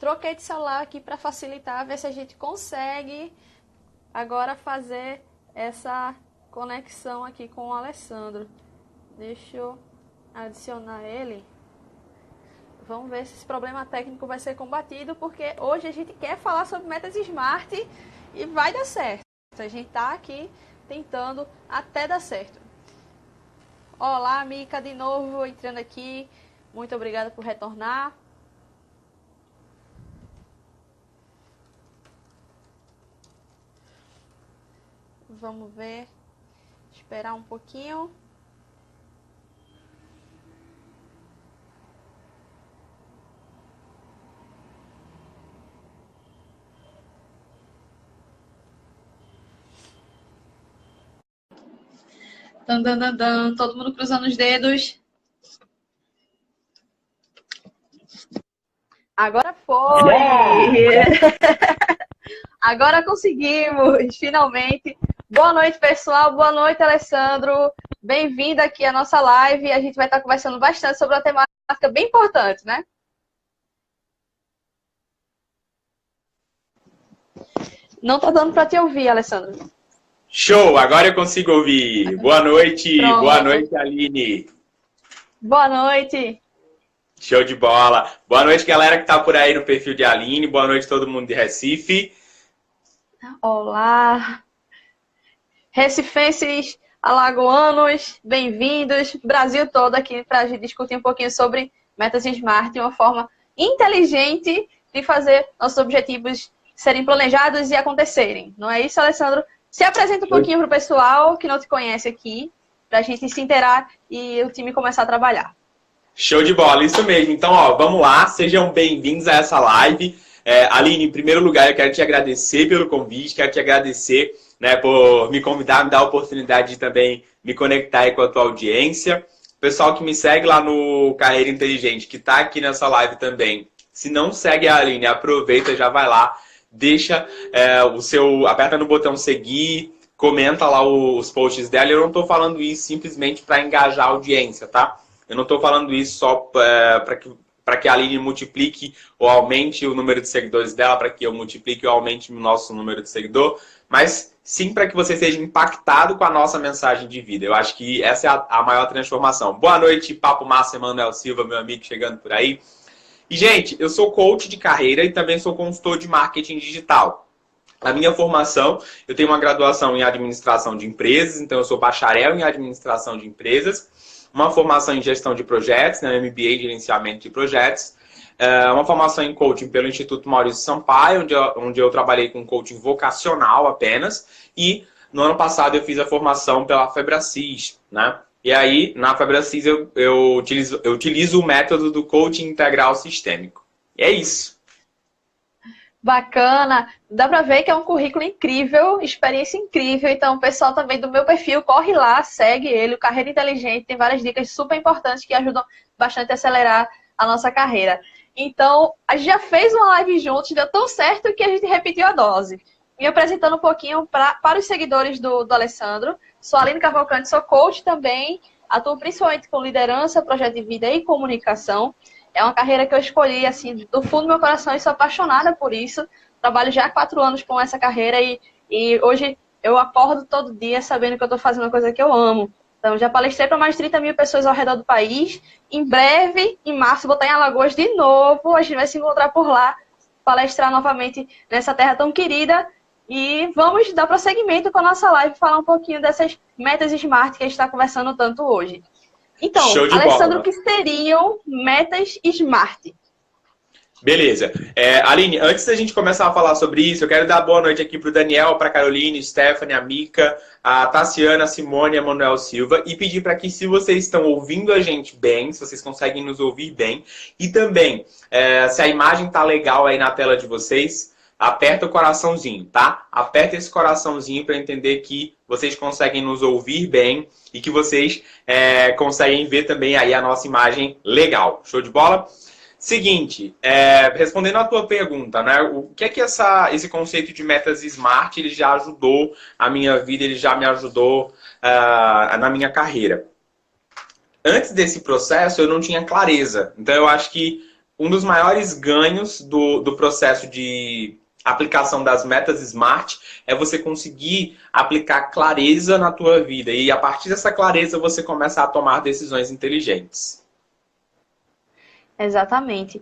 troquei de celular aqui para facilitar, ver se a gente consegue agora fazer essa conexão aqui com o Alessandro. Deixa eu adicionar ele. Vamos ver se esse problema técnico vai ser combatido, porque hoje a gente quer falar sobre metas Smart e vai dar certo. A gente está aqui tentando até dar certo. Olá, Mica, de novo entrando aqui. Muito obrigada por retornar. Vamos ver. Esperar um pouquinho. Todo mundo cruzando os dedos. Agora foi! Agora conseguimos, finalmente. Boa noite, pessoal. Boa noite, Alessandro. Bem-vindo aqui à nossa live. A gente vai estar conversando bastante sobre uma temática bem importante, né? Não está dando para te ouvir, Alessandro. Show! Agora eu consigo ouvir. Boa noite. Pronto. Boa noite, Aline. Boa noite. Show de bola. Boa noite, galera que está por aí no perfil de Aline. Boa noite, todo mundo de Recife. Olá. Recifenses, alagoanos, bem-vindos. Brasil todo aqui para a gente discutir um pouquinho sobre metas Smart, uma forma inteligente de fazer nossos objetivos serem planejados e acontecerem. Não é isso, Alessandro? Se apresenta um pouquinho para o pessoal que não te conhece aqui, para a gente se inteirar e o time começar a trabalhar. Show de bola, isso mesmo. Então, ó, vamos lá, sejam bem-vindos a essa live. Aline, em primeiro lugar, eu quero te agradecer pelo convite, quero te agradecer, né, por me convidar, me dar a oportunidade de também me conectar aí com a tua audiência. Pessoal que me segue lá no Carreira Inteligente, que está aqui nessa live também, se não segue a Aline, aproveita, já vai lá. Deixa aperta no botão seguir, comenta lá os posts dela. Eu não estou falando isso simplesmente para engajar a audiência, tá? Eu não estou falando isso só para que a Aline multiplique ou aumente o número de seguidores dela, para que eu multiplique ou aumente o nosso número de seguidor, mas sim para que você seja impactado com a nossa mensagem de vida. Eu acho que essa é a maior transformação. Boa noite, Papo Massa, Emanuel Silva, meu amigo chegando por aí. E, gente, eu sou coach de carreira e também sou consultor de marketing digital. A minha formação, eu tenho uma graduação em administração de empresas, então eu sou bacharel em administração de empresas, uma formação em gestão de projetos, né, MBA em gerenciamento de projetos, uma formação em coaching pelo Instituto Maurício Sampaio, onde eu trabalhei com coaching vocacional apenas, e no ano passado eu fiz a formação pela Febracis, né? E aí, na Febracis, eu utilizo o método do coaching integral sistêmico. E é isso. Bacana. Dá pra ver que é um currículo incrível, experiência incrível. Então, o pessoal também do meu perfil, corre lá, segue ele. O Carreira Inteligente tem várias dicas super importantes que ajudam bastante a acelerar a nossa carreira. Então, a gente já fez uma live juntos, deu tão certo que a gente repetiu a dose. Me apresentando um pouquinho para os seguidores do Alessandro. Sou Aline Cavalcante, sou coach também, atuo principalmente com liderança, projeto de vida e comunicação. É uma carreira que eu escolhi assim, do fundo do meu coração e sou apaixonada por isso. Trabalho já há 4 anos com essa carreira e hoje eu acordo todo dia sabendo que eu estou fazendo uma coisa que eu amo. Então, já palestrei para mais de 30 mil pessoas ao redor do país. Em breve, em março, vou estar em Alagoas de novo. A gente vai se encontrar por lá, palestrar novamente nessa terra tão querida. E vamos dar prosseguimento com a nossa live, falar um pouquinho dessas metas Smart que a gente está conversando tanto hoje. Então, Alessandro, o que seriam metas Smart? Beleza. Aline, antes da gente começar a falar sobre isso, eu quero dar boa noite aqui para o Daniel, para a Caroline, Stephanie, a Mica, a Tassiana, a Simone e a Emanuel Silva e pedir para que, se vocês estão ouvindo a gente bem, se vocês conseguem nos ouvir bem, e também, se a imagem tá legal aí na tela de vocês, aperta o coraçãozinho, tá? Aperta esse coraçãozinho para entender que vocês conseguem nos ouvir bem e que vocês conseguem ver também aí a nossa imagem legal. Show de bola? Seguinte, respondendo à tua pergunta, né? O que é que esse conceito de metas Smart ele já ajudou a minha vida, ele já me ajudou na minha carreira? Antes desse processo, eu não tinha clareza. Então, eu acho que um dos maiores ganhos do processo de aplicação das metas SMART é você conseguir aplicar clareza na tua vida. E a partir dessa clareza você começa a tomar decisões inteligentes. Exatamente.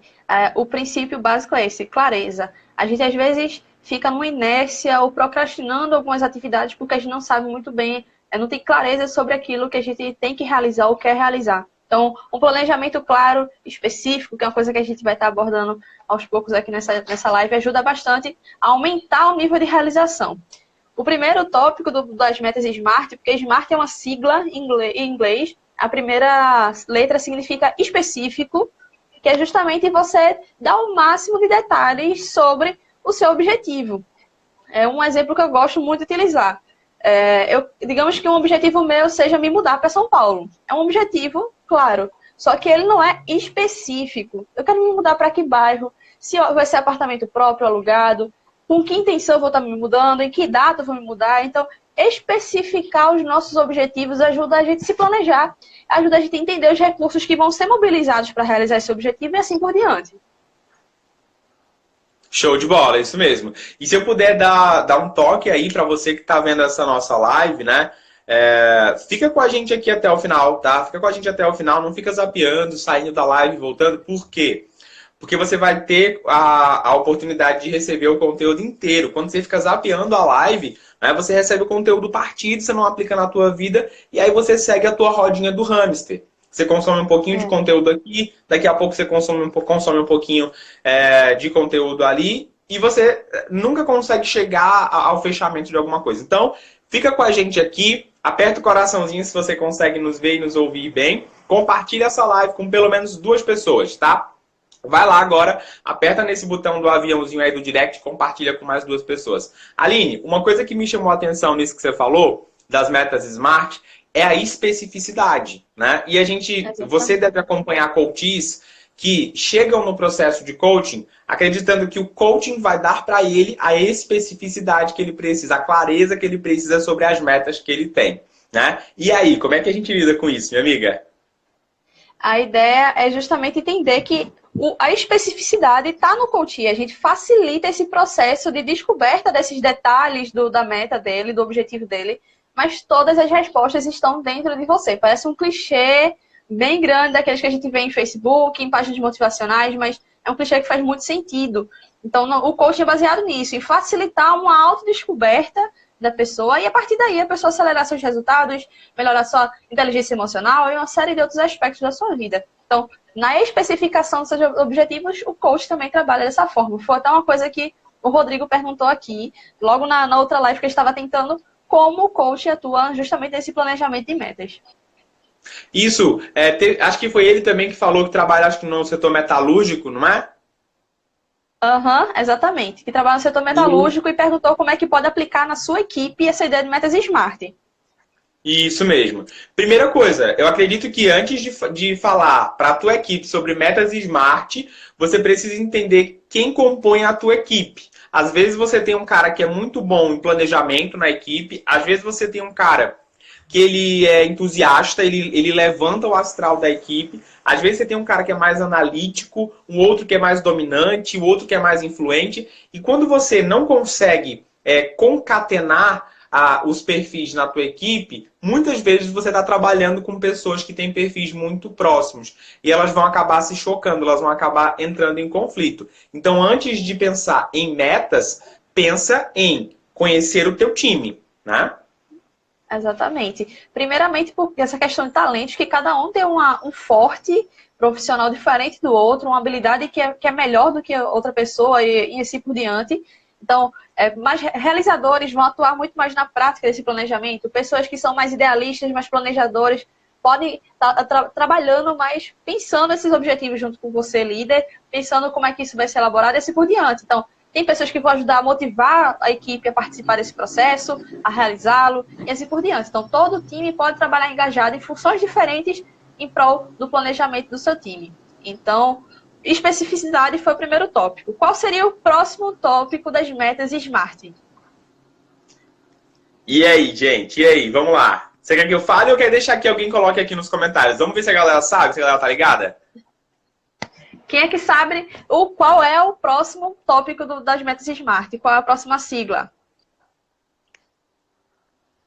O princípio básico é esse, clareza. A gente às vezes fica numa inércia ou procrastinando algumas atividades porque a gente não sabe muito bem, não tem clareza sobre aquilo que a gente tem que realizar ou quer realizar. Então, um planejamento claro, específico, que é uma coisa que a gente vai estar abordando aos poucos aqui nessa live, ajuda bastante a aumentar o nível de realização. O primeiro tópico das metas SMART, porque SMART é uma sigla em inglês, a primeira letra significa específico, que é justamente você dar o máximo de detalhes sobre o seu objetivo. É um exemplo que eu gosto muito de utilizar. Digamos que um objetivo meu seja me mudar para São Paulo. É um objetivo, claro, só que ele não é específico. Eu quero me mudar para que bairro, se vai ser apartamento próprio, alugado, com que intenção eu vou estar me mudando, em que data eu vou me mudar. Então, especificar os nossos objetivos ajuda a gente a se planejar, ajuda a gente a entender os recursos que vão ser mobilizados para realizar esse objetivo e assim por diante. Show de bola, é isso mesmo. E se eu puder dar um toque aí para você que está vendo essa nossa live, né? Fica com a gente aqui até o final, tá? Fica com a gente até o final, não fica zapeando, saindo da live, voltando. Por quê? Porque você vai ter a oportunidade de receber o conteúdo inteiro. Quando você fica zapeando a live, né, você recebe o conteúdo partido, você não aplica na tua vida, e aí você segue a tua rodinha do hamster. Você consome um pouquinho de conteúdo aqui, daqui a pouco você consome um pouquinho de conteúdo ali, e você nunca consegue chegar ao fechamento de alguma coisa. Então, fica com a gente aqui, aperta o coraçãozinho se você consegue nos ver e nos ouvir bem. Compartilha essa live com pelo menos 2 pessoas, tá? Vai lá agora, aperta nesse botão do aviãozinho aí do direct e compartilha com mais 2 pessoas. Aline, uma coisa que me chamou a atenção nisso que você falou, das metas SMART, é a especificidade, né? E você deve acompanhar coaches que chegam no processo de coaching acreditando que o coaching vai dar para ele a especificidade que ele precisa, a clareza que ele precisa sobre as metas que ele tem, né? E aí, como é que a gente lida com isso, minha amiga? A ideia é justamente entender que a especificidade está no coaching. A gente facilita esse processo de descoberta desses detalhes da meta dele, do objetivo dele, mas todas as respostas estão dentro de você. Parece um clichê bem grande, daqueles que a gente vê em Facebook, em páginas motivacionais, mas é um clichê que faz muito sentido. Então, o coaching é baseado nisso, em facilitar uma autodescoberta da pessoa e, a partir daí, a pessoa acelerar seus resultados, melhorar sua inteligência emocional e uma série de outros aspectos da sua vida. Então, na especificação dos seus objetivos, o coach também trabalha dessa forma. Foi até uma coisa que o Rodrigo perguntou aqui, logo na outra live que ele estava tentando, como o coach atua justamente nesse planejamento de metas. Isso, acho que foi ele também que falou que trabalha, acho que no setor metalúrgico, não é? Exatamente. Que trabalha no setor metalúrgico e perguntou como é que pode aplicar na sua equipe essa ideia de metas SMART. Isso mesmo. Primeira coisa, eu acredito que antes de falar para a tua equipe sobre metas SMART, você precisa entender quem compõe a tua equipe. Às vezes você tem um cara que é muito bom em planejamento na equipe, às vezes você tem um cara que ele é entusiasta, ele levanta o astral da equipe. Às vezes você tem um cara que é mais analítico, um outro que é mais dominante, o outro que é mais influente. E quando você não consegue concatenar os perfis na tua equipe, muitas vezes você está trabalhando com pessoas que têm perfis muito próximos. E elas vão acabar se chocando, elas vão acabar entrando em conflito. Então, antes de pensar em metas, pensa em conhecer o teu time, né? Exatamente. Primeiramente, porque essa questão de talentos, que cada um tem um forte profissional diferente do outro, uma habilidade que é melhor do que outra pessoa e assim por diante. Então, mais realizadores vão atuar muito mais na prática desse planejamento. Pessoas que são mais idealistas, mais planejadores, podem estar trabalhando mais, pensando esses objetivos junto com você, líder, pensando como é que isso vai ser elaborado e assim por diante. Então, tem pessoas que vão ajudar a motivar a equipe a participar desse processo, a realizá-lo e assim por diante. Então, todo time pode trabalhar engajado em funções diferentes em prol do planejamento do seu time. Então, especificidade foi o primeiro tópico. Qual seria o próximo tópico das metas SMART? E aí, gente? E aí? Vamos lá. Você quer que eu fale ou quer deixar que alguém coloque aqui nos comentários? Vamos ver se a galera sabe, se a galera tá ligada? Quem é que sabe qual é o próximo tópico das metas SMART? Qual é a próxima sigla?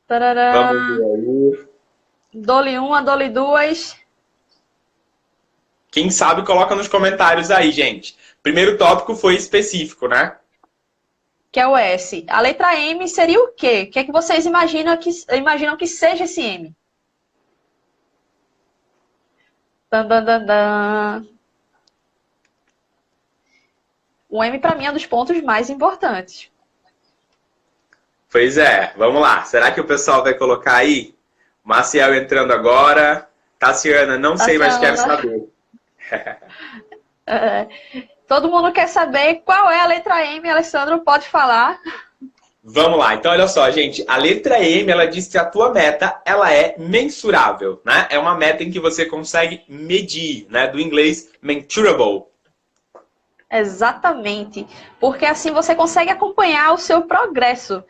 Vamos ver aí. Dole 1, a Dole 2. Quem sabe, coloca nos comentários aí, gente. Primeiro tópico foi específico, né? Que é o S. A letra M seria o quê? O que é que vocês imaginam que seja esse M? Dan, dan, dan, dan. O M, para mim, é um dos pontos mais importantes. Pois é, vamos lá. Será que o pessoal vai colocar aí? Maciel entrando agora. Tassiana, não sei, mas quero saber. Todo mundo quer saber qual é a letra M, Alessandro, pode falar. Vamos lá, então olha só, gente, a letra M, ela diz que a tua meta, ela é mensurável, né? É uma meta em que você consegue medir, né? Do inglês, measurable. Exatamente, porque assim você consegue acompanhar o seu progresso.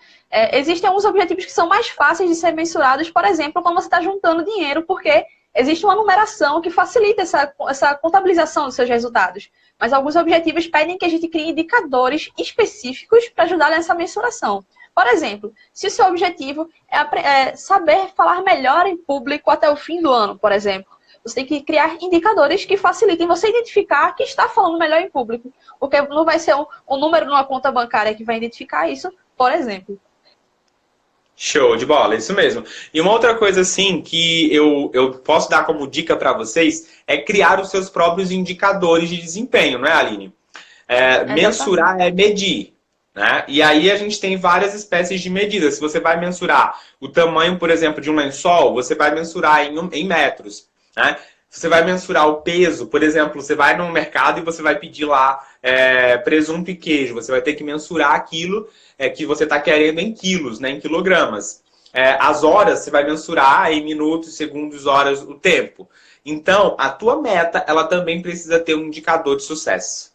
Existem alguns objetivos que são mais fáceis de ser mensurados, por exemplo, quando você está juntando dinheiro, porque existe uma numeração que facilita essa contabilização dos seus resultados. Mas alguns objetivos pedem que a gente crie indicadores específicos para ajudar nessa mensuração. Por exemplo, se o seu objetivo é saber falar melhor em público até o fim do ano, por exemplo, você tem que criar indicadores que facilitem você identificar que está falando melhor em público. Porque não vai ser um número numa conta bancária que vai identificar isso, por exemplo. Show de bola, isso mesmo. E uma outra coisa assim que eu posso dar como dica para vocês é criar os seus próprios indicadores de desempenho, não é, Aline? Mensurar é medir, né? E aí a gente tem várias espécies de medidas. Se você vai mensurar o tamanho, por exemplo, de um lençol, você vai mensurar em metros, né? Você vai mensurar o peso, por exemplo, você vai no mercado e você vai pedir lá presunto e queijo. Você vai ter que mensurar aquilo que você está querendo em quilos, né, em quilogramas. As horas, você vai mensurar em minutos, segundos, horas, o tempo. Então, a tua meta, ela também precisa ter um indicador de sucesso.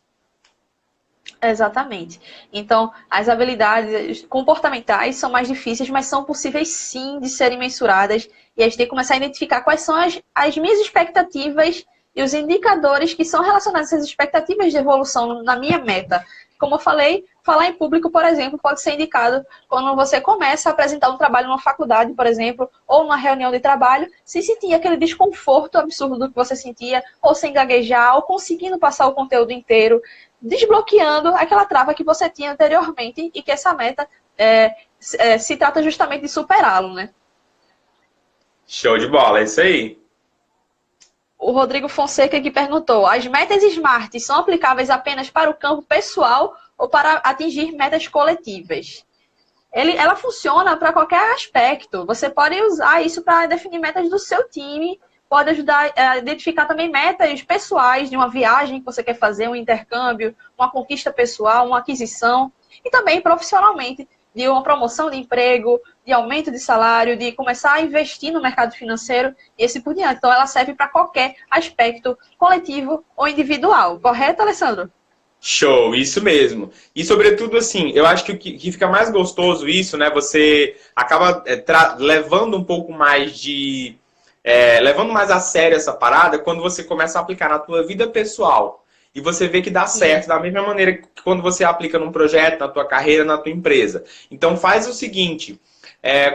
Exatamente. Então, as habilidades comportamentais são mais difíceis, mas são possíveis sim de serem mensuradas. E a gente tem que começar a identificar quais são as minhas expectativas e os indicadores que são relacionados a essas expectativas de evolução na minha meta. Como eu falei, falar em público, por exemplo, pode ser indicado quando você começa a apresentar um trabalho numa faculdade, por exemplo, ou numa reunião de trabalho, se sentir aquele desconforto absurdo que você sentia, ou sem gaguejar, ou conseguindo passar o conteúdo inteiro, desbloqueando aquela trava que você tinha anteriormente e que essa meta se trata justamente de superá-lo, né? Show de bola, é isso aí. O Rodrigo Fonseca aqui perguntou: as metas SMART são aplicáveis apenas para o campo pessoal ou para atingir metas coletivas? Ela funciona para qualquer aspecto. Você pode usar isso para definir metas do seu time, pode ajudar a identificar também metas pessoais de uma viagem que você quer fazer, um intercâmbio, uma conquista pessoal, uma aquisição, e também profissionalmente, de uma promoção de emprego, de aumento de salário, de começar a investir no mercado financeiro e assim por diante. Então, ela serve para qualquer aspecto coletivo ou individual. Correto, Alessandro? Show, isso mesmo. E, sobretudo, assim, eu acho que o que fica mais gostoso isso, né? Você acaba levando um pouco mais de... levando mais a sério essa parada quando você começa a aplicar na tua vida pessoal. E você vê que dá certo da mesma maneira que quando você aplica num projeto, na tua carreira, na tua empresa. Então faz o seguinte,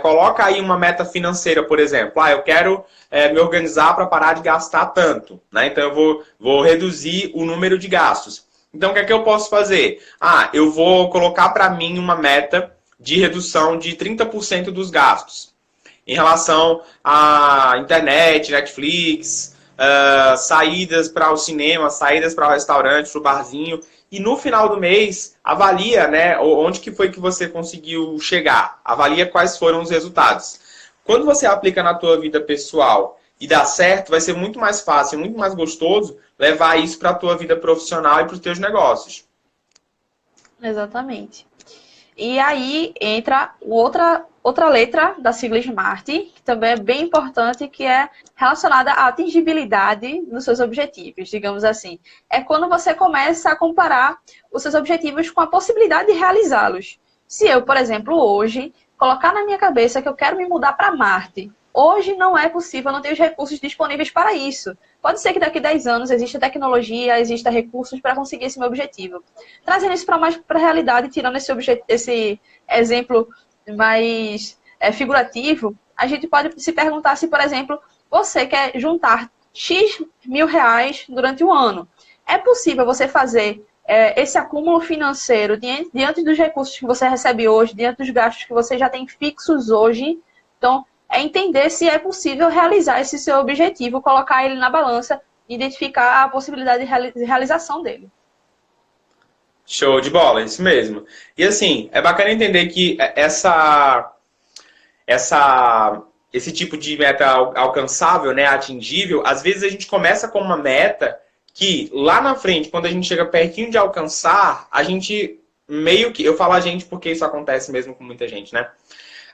coloca aí uma meta financeira, por exemplo. Eu quero me organizar para parar de gastar tanto, né? Então eu vou reduzir o número de gastos. Então o que é que eu posso fazer? Eu vou colocar para mim uma meta de redução de 30% dos gastos. Em relação à internet, Netflix... saídas para o cinema, saídas para o restaurante, para o barzinho, e no final do mês avalia, né, onde que foi que você conseguiu chegar, avalia quais foram os resultados. Quando você aplica na tua vida pessoal e dá certo, vai ser muito mais fácil, muito mais gostoso levar isso para a tua vida profissional e para os teus negócios. Exatamente. E aí entra outra letra da sigla SMART, que também é bem importante, que é relacionada à atingibilidade dos seus objetivos, digamos assim. É quando você começa a comparar os seus objetivos com a possibilidade de realizá-los. Se eu, por exemplo, hoje, colocar na minha cabeça que eu quero me mudar para Marte, Hoje não é possível, não tem os recursos disponíveis para isso. Pode ser que daqui a 10 anos exista tecnologia, exista recursos para conseguir esse meu objetivo. Trazendo isso para mais para a realidade, tirando esse exemplo mais figurativo, a gente pode se perguntar se, por exemplo, você quer juntar X mil reais durante um ano. É possível você fazer esse acúmulo financeiro diante dos recursos que você recebe hoje, diante dos gastos que você já tem fixos hoje? Então, é entender se é possível realizar esse seu objetivo, colocar ele na balança, identificar a possibilidade de realização dele. Show de bola, isso mesmo. E assim, é bacana entender que esse tipo de meta alcançável, né, atingível, às vezes a gente começa com uma meta que lá na frente, quando a gente chega pertinho de alcançar, a gente meio que, eu falo a gente porque isso acontece mesmo com muita gente, né?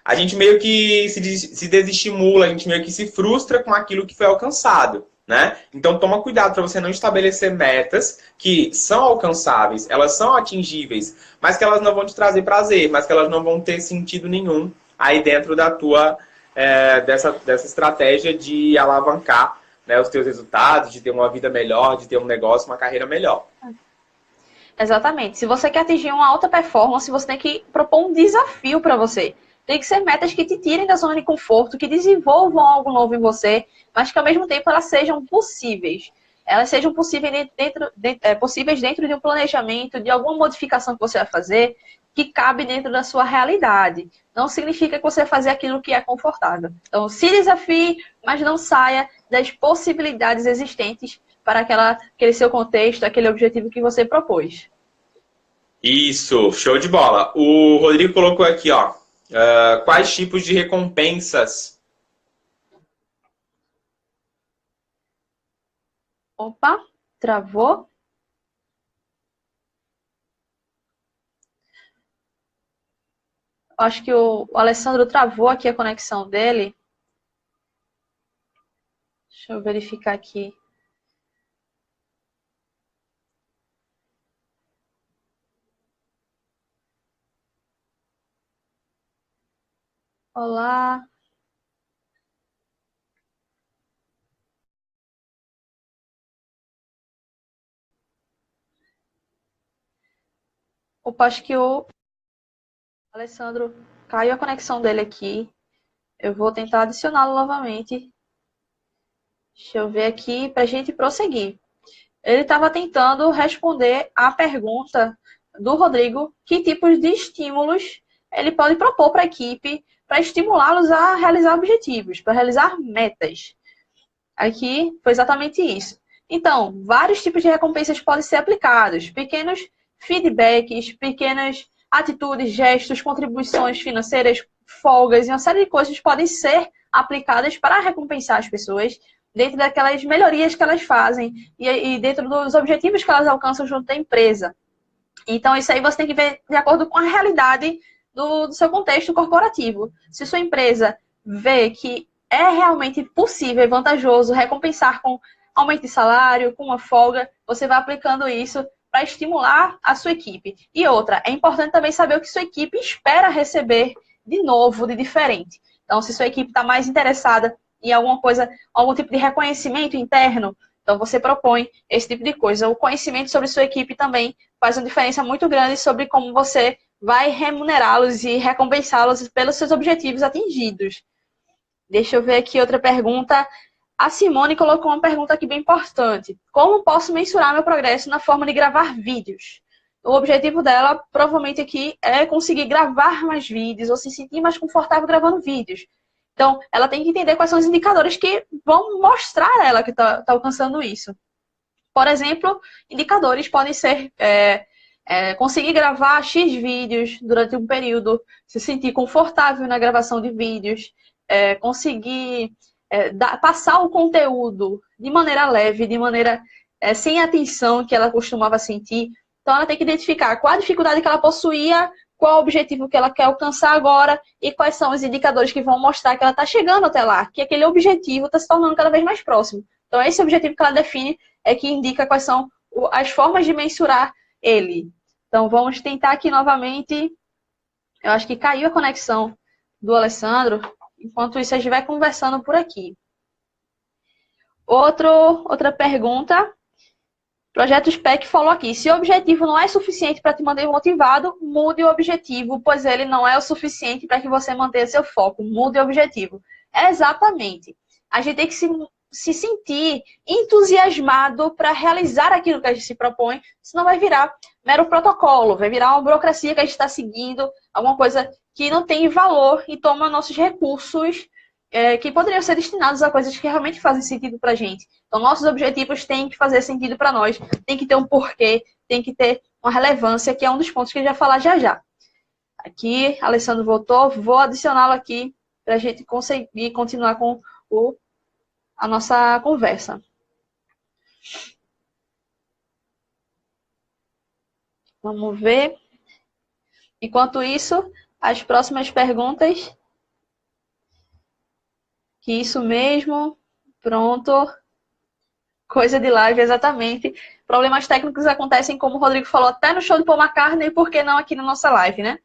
A gente meio que se desestimula, a gente meio que se frustra com aquilo que foi alcançado, né? Então toma cuidado para você não estabelecer metas que são alcançáveis, elas são atingíveis, mas que elas não vão te trazer prazer, mas que elas não vão ter sentido nenhum aí dentro da tua dessa estratégia de alavancar, né, os teus resultados, de ter uma vida melhor, de ter um negócio, uma carreira melhor. Exatamente. Se você quer atingir uma alta performance, você tem que propor um desafio para você. Tem que ser metas que te tirem da zona de conforto, que desenvolvam algo novo em você, mas que ao mesmo tempo elas sejam possíveis. Elas sejam possíveis dentro de um planejamento, de alguma modificação que você vai fazer, que cabe dentro da sua realidade. Não significa que você vai fazer aquilo que é confortável. Então, se desafie, mas não saia das possibilidades existentes para aquele seu contexto, aquele objetivo que você propôs. Isso, show de bola. O Rodrigo colocou aqui, ó, quais tipos de recompensas? Opa, travou? Acho que o Alessandro travou aqui a conexão dele. Deixa eu verificar aqui. Olá. Opa, acho que o Alessandro caiu a conexão dele aqui. Eu vou tentar adicioná-lo novamente. Deixa eu ver aqui para a gente prosseguir. Ele estava tentando responder à pergunta do Rodrigo, que tipos de estímulos ele pode propor para a equipe para estimulá-los a realizar objetivos, para realizar metas. Aqui foi exatamente isso. Então, vários tipos de recompensas podem ser aplicados. Pequenos feedbacks, pequenas atitudes, gestos, contribuições financeiras, folgas e uma série de coisas podem ser aplicadas para recompensar as pessoas dentro daquelas melhorias que elas fazem e dentro dos objetivos que elas alcançam junto da empresa. Então, isso aí você tem que ver de acordo com a realidade do seu contexto corporativo. Se sua empresa vê que é realmente possível e vantajoso recompensar com aumento de salário, com uma folga, você vai aplicando isso para estimular a sua equipe. E outra, é importante também saber o que sua equipe espera receber de novo, de diferente. Então, se sua equipe está mais interessada em alguma coisa, algum tipo de reconhecimento interno, então você propõe esse tipo de coisa. O conhecimento sobre sua equipe também faz uma diferença muito grande sobre como você vai remunerá-los e recompensá-los pelos seus objetivos atingidos. Deixa eu ver aqui outra pergunta. A Simone colocou uma pergunta aqui bem importante. Como posso mensurar meu progresso na forma de gravar vídeos? O objetivo dela, provavelmente aqui, é conseguir gravar mais vídeos ou se sentir mais confortável gravando vídeos. Então, ela tem que entender quais são os indicadores que vão mostrar a ela que está alcançando isso. Por exemplo, indicadores podem ser conseguir gravar X vídeos durante um período, se sentir confortável na gravação de vídeos, conseguir passar o conteúdo de maneira leve, de maneira sem a tensão que ela costumava sentir. Então, ela tem que identificar qual a dificuldade que ela possuía, qual o objetivo que ela quer alcançar agora e quais são os indicadores que vão mostrar que ela está chegando até lá, que aquele objetivo está se tornando cada vez mais próximo. Então, esse objetivo que ela define é que indica quais são as formas de mensurar ele. Então, vamos tentar aqui novamente. Eu acho que caiu a conexão do Alessandro enquanto isso, a gente vai conversando por aqui. Outra pergunta. Projeto SPEC falou aqui. Se o objetivo não é suficiente para te manter motivado, mude o objetivo, pois ele não é o suficiente para que você mantenha seu foco. Mude o objetivo. Exatamente. A gente tem que se sentir entusiasmado para realizar aquilo que a gente se propõe, senão vai virar mero protocolo, vai virar uma burocracia que a gente está seguindo, alguma coisa que não tem valor e toma nossos recursos que poderiam ser destinados a coisas que realmente fazem sentido para a gente. Então, nossos objetivos têm que fazer sentido para nós, tem que ter um porquê, tem que ter uma relevância, que é um dos pontos que a gente vai falar já já. Aqui, Alessandro voltou, vou adicioná-lo aqui para a gente conseguir continuar com a nossa conversa. Vamos ver. Enquanto isso, as próximas perguntas. Que isso mesmo. Pronto. Coisa de live, exatamente. Problemas técnicos acontecem, como o Rodrigo falou, até no show de Paul McCartney, por que não aqui na nossa live, né?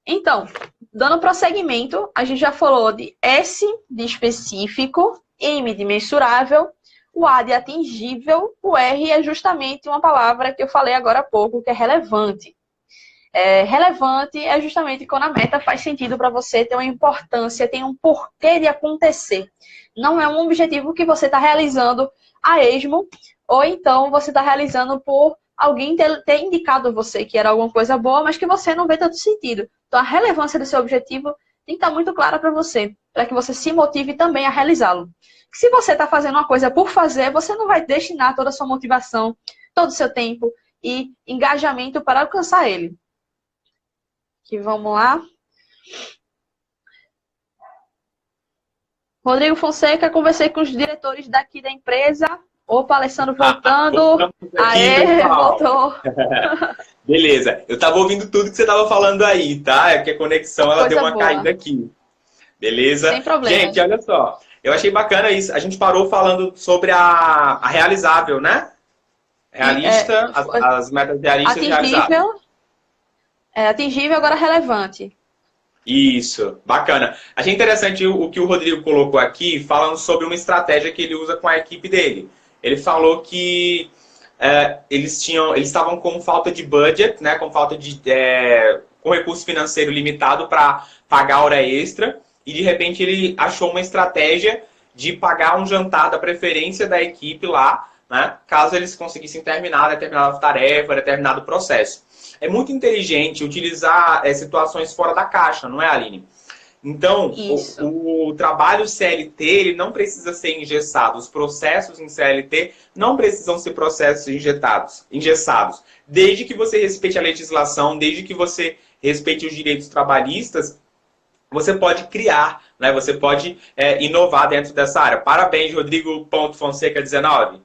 Então, dando prosseguimento, a gente já falou de S de específico, M de mensurável, o A de atingível, o R é justamente uma palavra que eu falei agora há pouco, que é relevante. Relevante é justamente quando a meta faz sentido para você, tem uma importância, tem um porquê de acontecer. Não é um objetivo que você está realizando a esmo, ou então você está realizando por alguém ter indicado você que era alguma coisa boa, mas que você não vê tanto sentido. Então a relevância do seu objetivo tem que estar muito clara para você, para que você se motive também a realizá-lo. Se você está fazendo uma coisa por fazer, você não vai destinar toda a sua motivação, todo o seu tempo e engajamento para alcançar ele. Aqui, vamos lá. Rodrigo Fonseca, conversei com os diretores daqui da empresa. Opa, Alessandro voltando. Aê, voltou. Beleza. Eu estava ouvindo tudo que você estava falando aí, tá? É que a conexão ela deu uma caída aqui. Beleza? Sem problema. Gente, olha só. Eu achei bacana isso. A gente parou falando sobre a realizável, né? Realista, as metas realistas e realizáveis. Atingível, agora relevante. Isso, bacana. Achei interessante o que o Rodrigo colocou aqui, falando sobre uma estratégia que ele usa com a equipe dele. Ele falou que eles estavam com falta de budget, né, com falta de com recurso financeiro limitado para pagar hora extra, e de repente ele achou uma estratégia de pagar um jantar da preferência da equipe lá, né, caso eles conseguissem terminar determinada tarefa, determinado processo. É muito inteligente utilizar situações fora da caixa, não é, Aline? Então, o trabalho CLT ele não precisa ser engessado. Os processos em CLT não precisam ser processos engessados. Desde que você respeite a legislação, desde que você respeite os direitos trabalhistas, você pode criar, né? Você pode inovar dentro dessa área. Parabéns, Rodrigo.Fonseca19.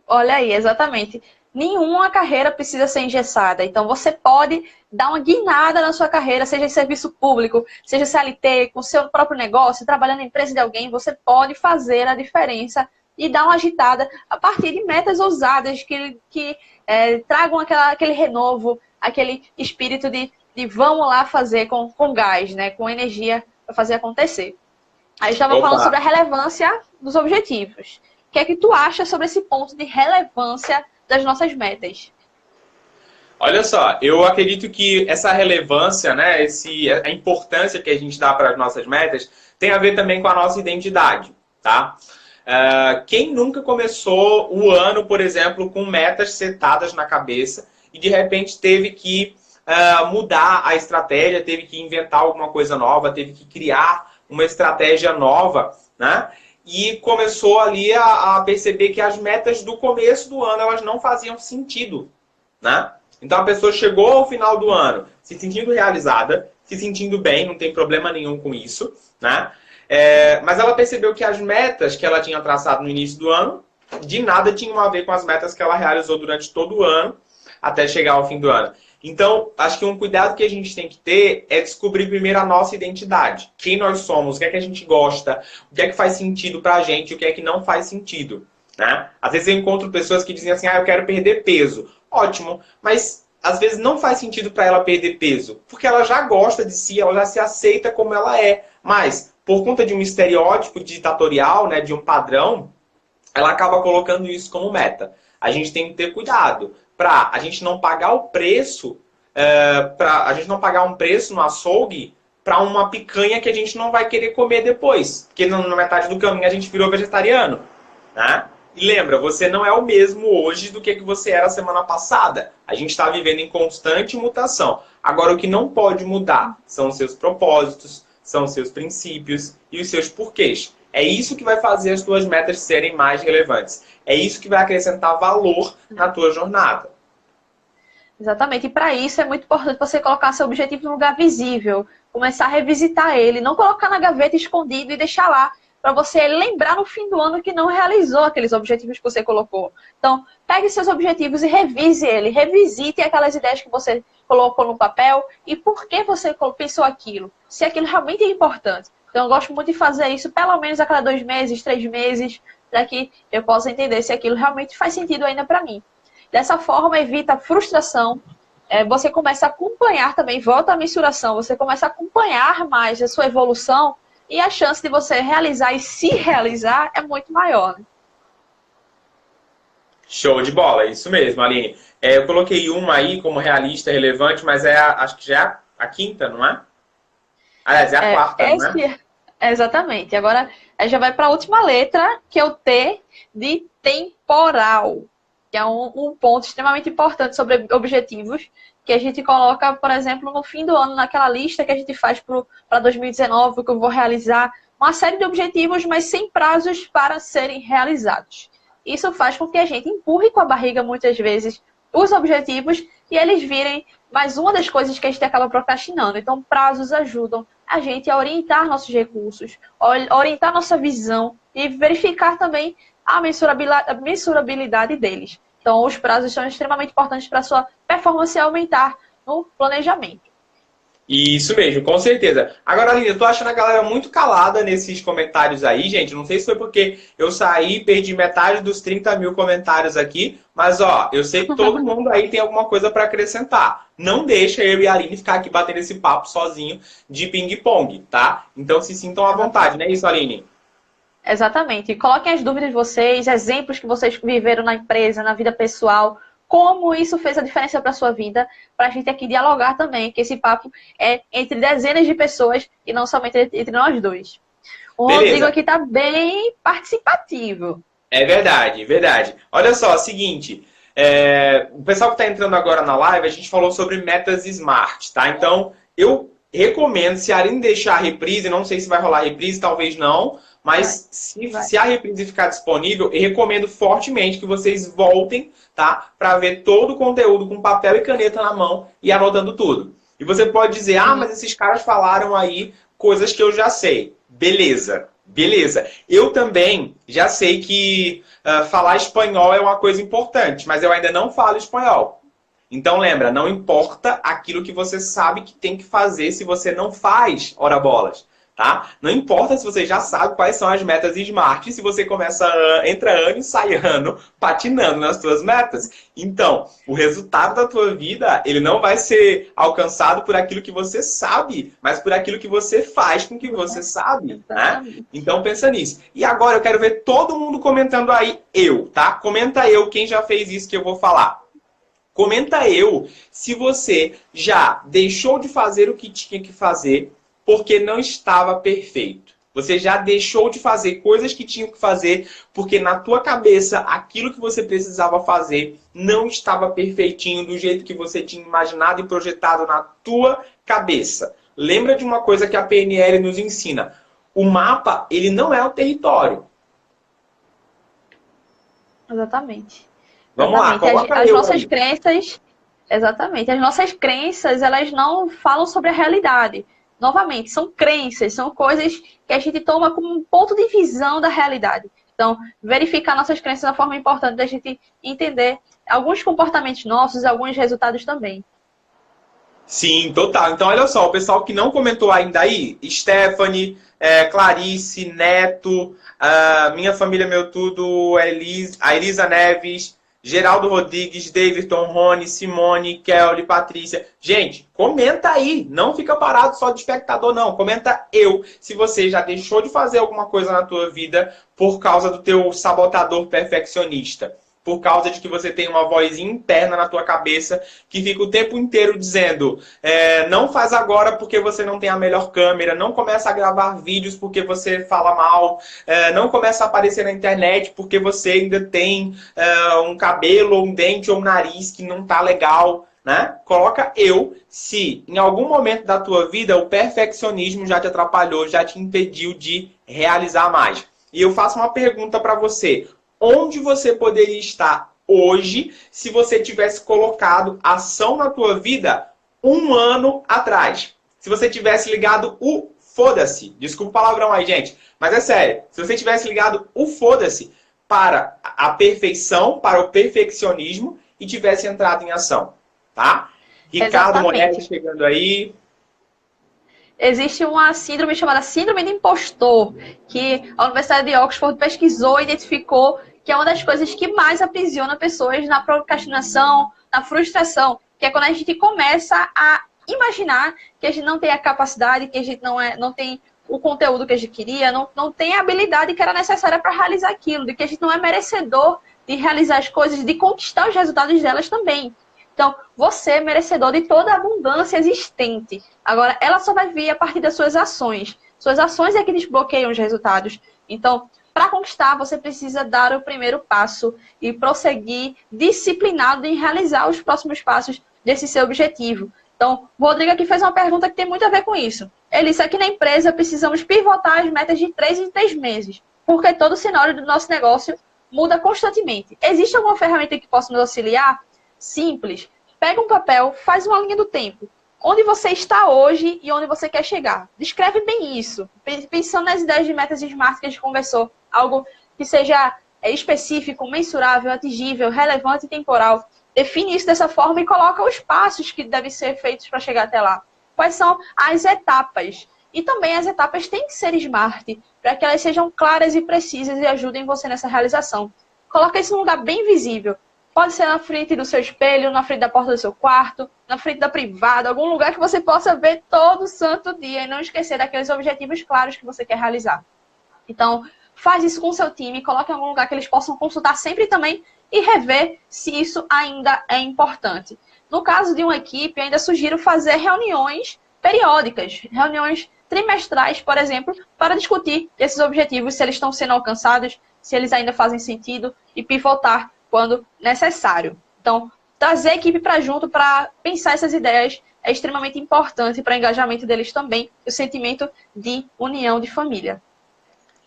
Olha aí, exatamente. Nenhuma carreira precisa ser engessada. Então, você pode dar uma guinada na sua carreira, seja em serviço público, seja CLT, com seu próprio negócio, trabalhando na empresa de alguém, você pode fazer a diferença e dar uma agitada a partir de metas ousadas que tragam aquele renovo, aquele espírito de vamos lá fazer com gás, né, com energia para fazer acontecer. Aí estava falando sobre a relevância dos objetivos. O que é que tu acha sobre esse ponto de relevância das nossas metas? Olha só, eu acredito que essa relevância, né, a importância que a gente dá para as nossas metas tem a ver também com a nossa identidade, tá? Quem nunca começou o ano, por exemplo, com metas setadas na cabeça e de repente teve que mudar a estratégia, teve que inventar alguma coisa nova, teve que criar uma estratégia nova, né? E começou ali a perceber que as metas do começo do ano elas não faziam sentido, né? Então a pessoa chegou ao final do ano se sentindo realizada, se sentindo bem, não tem problema nenhum com isso, né? Mas ela percebeu que as metas que ela tinha traçado no início do ano de nada tinham a ver com as metas que ela realizou durante todo o ano até chegar ao fim do ano. Então, acho que um cuidado que a gente tem que ter é descobrir primeiro a nossa identidade. Quem nós somos, o que é que a gente gosta, o que é que faz sentido pra gente, o que é que não faz sentido, né? Às vezes eu encontro pessoas que dizem assim, eu quero perder peso. Ótimo, mas às vezes não faz sentido para ela perder peso, porque ela já gosta de si, ela já se aceita como ela é. Mas, por conta de um estereótipo ditatorial, né, de um padrão, ela acaba colocando isso como meta. A gente tem que ter cuidado para a gente não pagar o preço, para a gente não pagar um preço no açougue para uma picanha que a gente não vai querer comer depois, porque na metade do caminho a gente virou vegetariano, né? E lembra, você não é o mesmo hoje do que você era semana passada. A gente está vivendo em constante mutação. Agora, o que não pode mudar são os seus propósitos, são os seus princípios e os seus porquês. É isso que vai fazer as tuas metas serem mais relevantes. É isso que vai acrescentar valor na tua jornada. Exatamente. E para isso é muito importante você colocar seu objetivo num lugar visível, começar a revisitar ele, não colocar na gaveta escondido e deixar lá, para você lembrar no fim do ano que não realizou aqueles objetivos que você colocou. Então, pegue seus objetivos e revise ele. Revisite aquelas ideias que você colocou no papel e por que você pensou aquilo. Se aquilo realmente é importante. Então, eu gosto muito de fazer isso pelo menos a cada 2 meses, 3 meses, para que eu possa entender se aquilo realmente faz sentido ainda para mim. Dessa forma, evita a frustração. Você começa a acompanhar também, volta à mensuração, você começa a acompanhar mais a sua evolução e a chance de você realizar e se realizar é muito maior. Né? Show de bola, é isso mesmo, Aline. Eu coloquei uma aí como realista, relevante, mas acho que já é a quinta, não é? Aliás, é a quarta, não é? Exatamente. Agora, já vai para a última letra, que é o T de temporal, que é um ponto extremamente importante sobre objetivos, que a gente coloca, por exemplo, no fim do ano, naquela lista que a gente faz para 2019, que eu vou realizar uma série de objetivos, mas sem prazos para serem realizados. Isso faz com que a gente empurre com a barriga, muitas vezes, os objetivos e eles virem mais uma das coisas que a gente acaba procrastinando. Então, prazos ajudam a gente a orientar nossos recursos, orientar nossa visão e verificar também a mensurabilidade deles. Então, os prazos são extremamente importantes para a sua performance aumentar no planejamento. Isso mesmo, com certeza. Agora, Aline, eu tô achando a galera muito calada nesses comentários aí, gente. Não sei se foi porque eu saí e perdi metade dos 30 mil comentários aqui, mas ó, eu sei que todo mundo aí tem alguma coisa para acrescentar. Não deixa eu e a Aline ficar aqui batendo esse papo sozinho de ping-pong, tá? Então se sintam à vontade, não é isso, Aline? Exatamente. Coloquem as dúvidas de vocês, exemplos que vocês viveram na empresa, na vida pessoal, como isso fez a diferença para a sua vida, para a gente aqui dialogar também, que esse papo é entre dezenas de pessoas e não somente entre nós dois. O Beleza. Rodrigo aqui está bem participativo. É verdade, verdade. Olha só, seguinte, o pessoal que está entrando agora na live, a gente falou sobre metas smart, tá? Então, eu recomendo, se a Aline deixar a reprise, não sei se vai rolar a reprise, talvez não, mas se a reprise ficar disponível, eu recomendo fortemente que vocês voltem, tá? Para ver todo o conteúdo com papel e caneta na mão e anotando tudo. E você pode dizer, ah, mas esses caras falaram aí coisas que eu já sei. Beleza, beleza. Eu também já sei que falar espanhol é uma coisa importante, mas eu ainda não falo espanhol. Então lembra, não importa aquilo que você sabe que tem que fazer se você não faz, ora bolas. Tá? Não importa se você já sabe quais são as metas smart, se você entra ano e sai ano patinando nas suas metas. Então, o resultado da tua vida, ele não vai ser alcançado por aquilo que você sabe, mas por aquilo que você faz com o que você sabe, né? Então, pensa nisso. E agora eu quero ver todo mundo comentando aí tá? Comenta quem já fez isso que eu vou falar. Comenta se você já deixou de fazer o que tinha que fazer porque não estava perfeito. Você já deixou de fazer coisas que tinha que fazer porque na tua cabeça aquilo que você precisava fazer não estava perfeitinho do jeito que você tinha imaginado e projetado na tua cabeça. Lembra de uma coisa que a PNL nos ensina. O mapa, ele não é o território. Exatamente. Vamos lá, coloca as nossas crenças, exatamente, as nossas crenças, elas não falam sobre a realidade. Novamente, são crenças, são coisas que a gente toma como um ponto de visão da realidade. Então, verificar nossas crenças é uma forma importante da gente entender alguns comportamentos nossos, alguns resultados também. Sim, total. Então, olha só, o pessoal que não comentou ainda aí, Stephanie, Clarice, Neto, Minha Família, Meu Tudo, a Elisa Neves, Geraldo Rodrigues, Davidson, Rony, Simone, Kelly, Patrícia. Gente, comenta aí. Não fica parado só de espectador, não. Comenta eu, se você já deixou de fazer alguma coisa na tua vida por causa do teu sabotador perfeccionista. Por causa de que você tem uma vozinha interna na tua cabeça que fica o tempo inteiro dizendo não faz agora porque você não tem a melhor câmera, não começa a gravar vídeos porque você fala mal, não começa a aparecer na internet porque você ainda tem um cabelo, ou um dente ou um nariz que não tá legal. Né? Coloca eu, se em algum momento da tua vida o perfeccionismo já te atrapalhou, já te impediu de realizar mais. E eu faço uma pergunta para você. Onde você poderia estar hoje se você tivesse colocado ação na tua vida um ano atrás? Se você tivesse ligado o foda-se, desculpa o palavrão aí, gente, mas é sério, se você tivesse ligado o foda-se para a perfeição, para o perfeccionismo e tivesse entrado em ação, tá? Ricardo Moretti chegando aí. Existe uma síndrome chamada síndrome do impostor, que a Universidade de Oxford pesquisou e identificou que é uma das coisas que mais aprisiona pessoas na procrastinação, na frustração, que é quando a gente começa a imaginar que a gente não tem a capacidade, que a gente não tem o conteúdo que a gente queria, não tem a habilidade que era necessária para realizar aquilo, de que a gente não é merecedor de realizar as coisas, de conquistar os resultados delas também. Então, você é merecedor de toda a abundância existente. Agora, ela só vai vir a partir das suas ações. Suas ações é que desbloqueiam os resultados. Então, para conquistar, você precisa dar o primeiro passo e prosseguir disciplinado em realizar os próximos passos desse seu objetivo. Então, o Rodrigo aqui fez uma pergunta que tem muito a ver com isso. Ele disse: aqui na empresa precisamos pivotar as metas de 3 em 3 meses, porque todo o cenário do nosso negócio muda constantemente. Existe alguma ferramenta que possa nos auxiliar? Simples. Pega um papel, faz uma linha do tempo. Onde você está hoje e onde você quer chegar. Descreve bem isso. Pensando nas ideias de metas SMART que a gente conversou. Algo que seja específico, mensurável, atingível, relevante e temporal. Define isso dessa forma e coloca os passos que devem ser feitos para chegar até lá. Quais são as etapas? E também as etapas têm que ser SMART, para que elas sejam claras e precisas e ajudem você nessa realização. Coloca isso num lugar bem visível. Pode ser na frente do seu espelho, na frente da porta do seu quarto, na frente da privada, algum lugar que você possa ver todo santo dia e não esquecer daqueles objetivos claros que você quer realizar. Então, faz isso com o seu time, coloque em algum lugar que eles possam consultar sempre também e rever se isso ainda é importante. No caso de uma equipe, ainda sugiro fazer reuniões periódicas, reuniões trimestrais, por exemplo, para discutir esses objetivos, se eles estão sendo alcançados, se eles ainda fazem sentido e pivotar quando necessário. Então, trazer a equipe para junto para pensar essas ideias é extremamente importante para o engajamento deles também, o sentimento de união de família.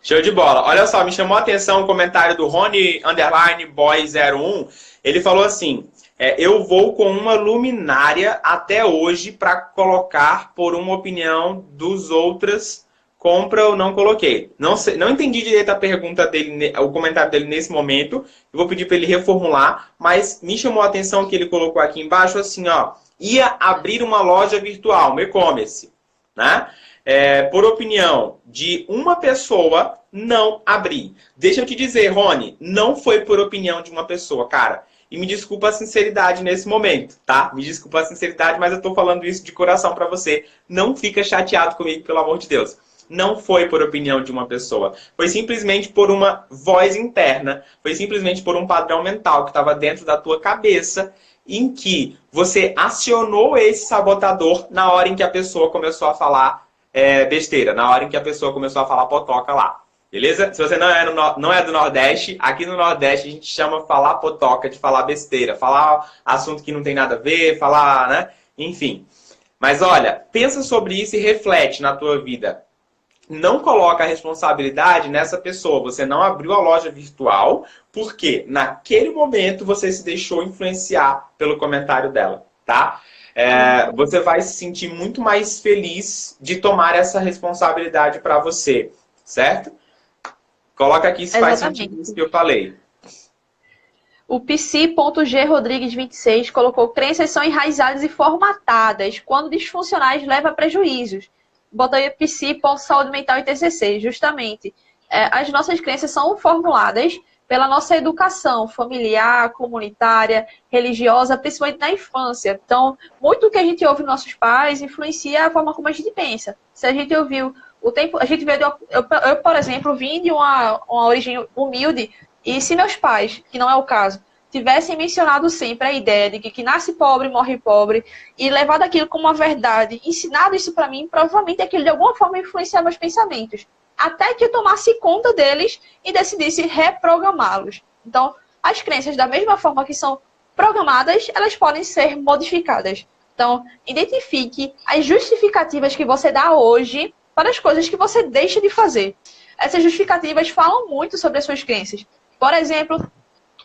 Show de bola. Olha só, me chamou a atenção o comentário do Rony_Boy01. Ele falou assim: eu vou com uma luminária até hoje para colocar por uma opinião dos outros. Compra ou não coloquei. Não entendi direito a pergunta dele, o comentário dele nesse momento. Eu vou pedir para ele reformular, mas me chamou a atenção que ele colocou aqui embaixo assim, ó. Ia abrir uma loja virtual, um e-commerce, né? Por opinião de uma pessoa, não abri. Deixa eu te dizer, Rony, não foi por opinião de uma pessoa, cara. E me desculpa a sinceridade nesse momento, tá? Me desculpa a sinceridade, mas eu tô falando isso de coração para você. Não fica chateado comigo, pelo amor de Deus. Não foi por opinião de uma pessoa. Foi simplesmente por uma voz interna. Foi simplesmente por um padrão mental que estava dentro da tua cabeça, em que você acionou esse sabotador na hora em que a pessoa começou a falar besteira. Na hora em que a pessoa começou a falar potoca lá. Beleza? Se você não é do Nordeste, aqui no Nordeste a gente chama falar potoca, de falar besteira. Falar assunto que não tem nada a ver, falar, né? Enfim. Mas olha, pensa sobre isso e reflete na tua vida. Não coloca a responsabilidade nessa pessoa. Você não abriu a loja virtual porque naquele momento você se deixou influenciar pelo comentário dela, tá? Você vai se sentir muito mais feliz de tomar essa responsabilidade para você, certo? Coloca aqui se faz sentido isso que eu falei. O pc.grodrigues26 colocou: crenças são enraizadas e formatadas. Quando disfuncionais, leva a prejuízos. Botou aí psi.saúde mental e TCC, justamente. As nossas crenças são formuladas pela nossa educação familiar, comunitária, religiosa, principalmente na infância. Então, muito do que a gente ouve dos nossos pais influencia a forma como a gente pensa. Se a gente ouviu o tempo, a gente veio eu, por exemplo, vim de uma origem humilde, e se meus pais, que não é o caso, tivessem mencionado sempre a ideia de que nasce pobre, morre pobre, e levado aquilo como uma verdade, ensinado isso para mim, provavelmente aquilo de alguma forma influenciava meus pensamentos. Até que eu tomasse conta deles e decidisse reprogramá-los. Então, as crenças, da mesma forma que são programadas, elas podem ser modificadas. Então, identifique as justificativas que você dá hoje para as coisas que você deixa de fazer. Essas justificativas falam muito sobre as suas crenças. Por exemplo,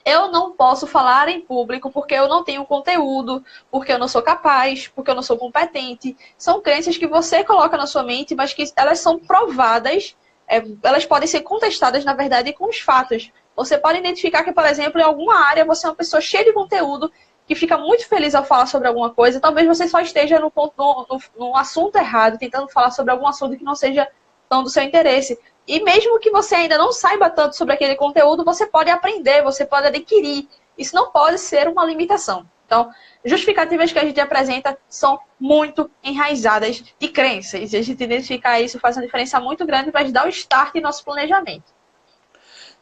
eu não posso falar em público porque eu não tenho conteúdo, porque eu não sou capaz, porque eu não sou competente. São crenças que você coloca na sua mente, mas que elas são provadas, elas podem ser contestadas, na verdade, com os fatos. Você pode identificar que, por exemplo, em alguma área você é uma pessoa cheia de conteúdo, que fica muito feliz ao falar sobre alguma coisa. Talvez você só esteja no assunto errado, tentando falar sobre algum assunto que não seja tão do seu interesse. E mesmo que você ainda não saiba tanto sobre aquele conteúdo, você pode aprender, você pode adquirir. Isso não pode ser uma limitação. Então, justificativas que a gente apresenta são muito enraizadas de crenças. E a gente identificar isso faz uma diferença muito grande para a gente dar o start em nosso planejamento.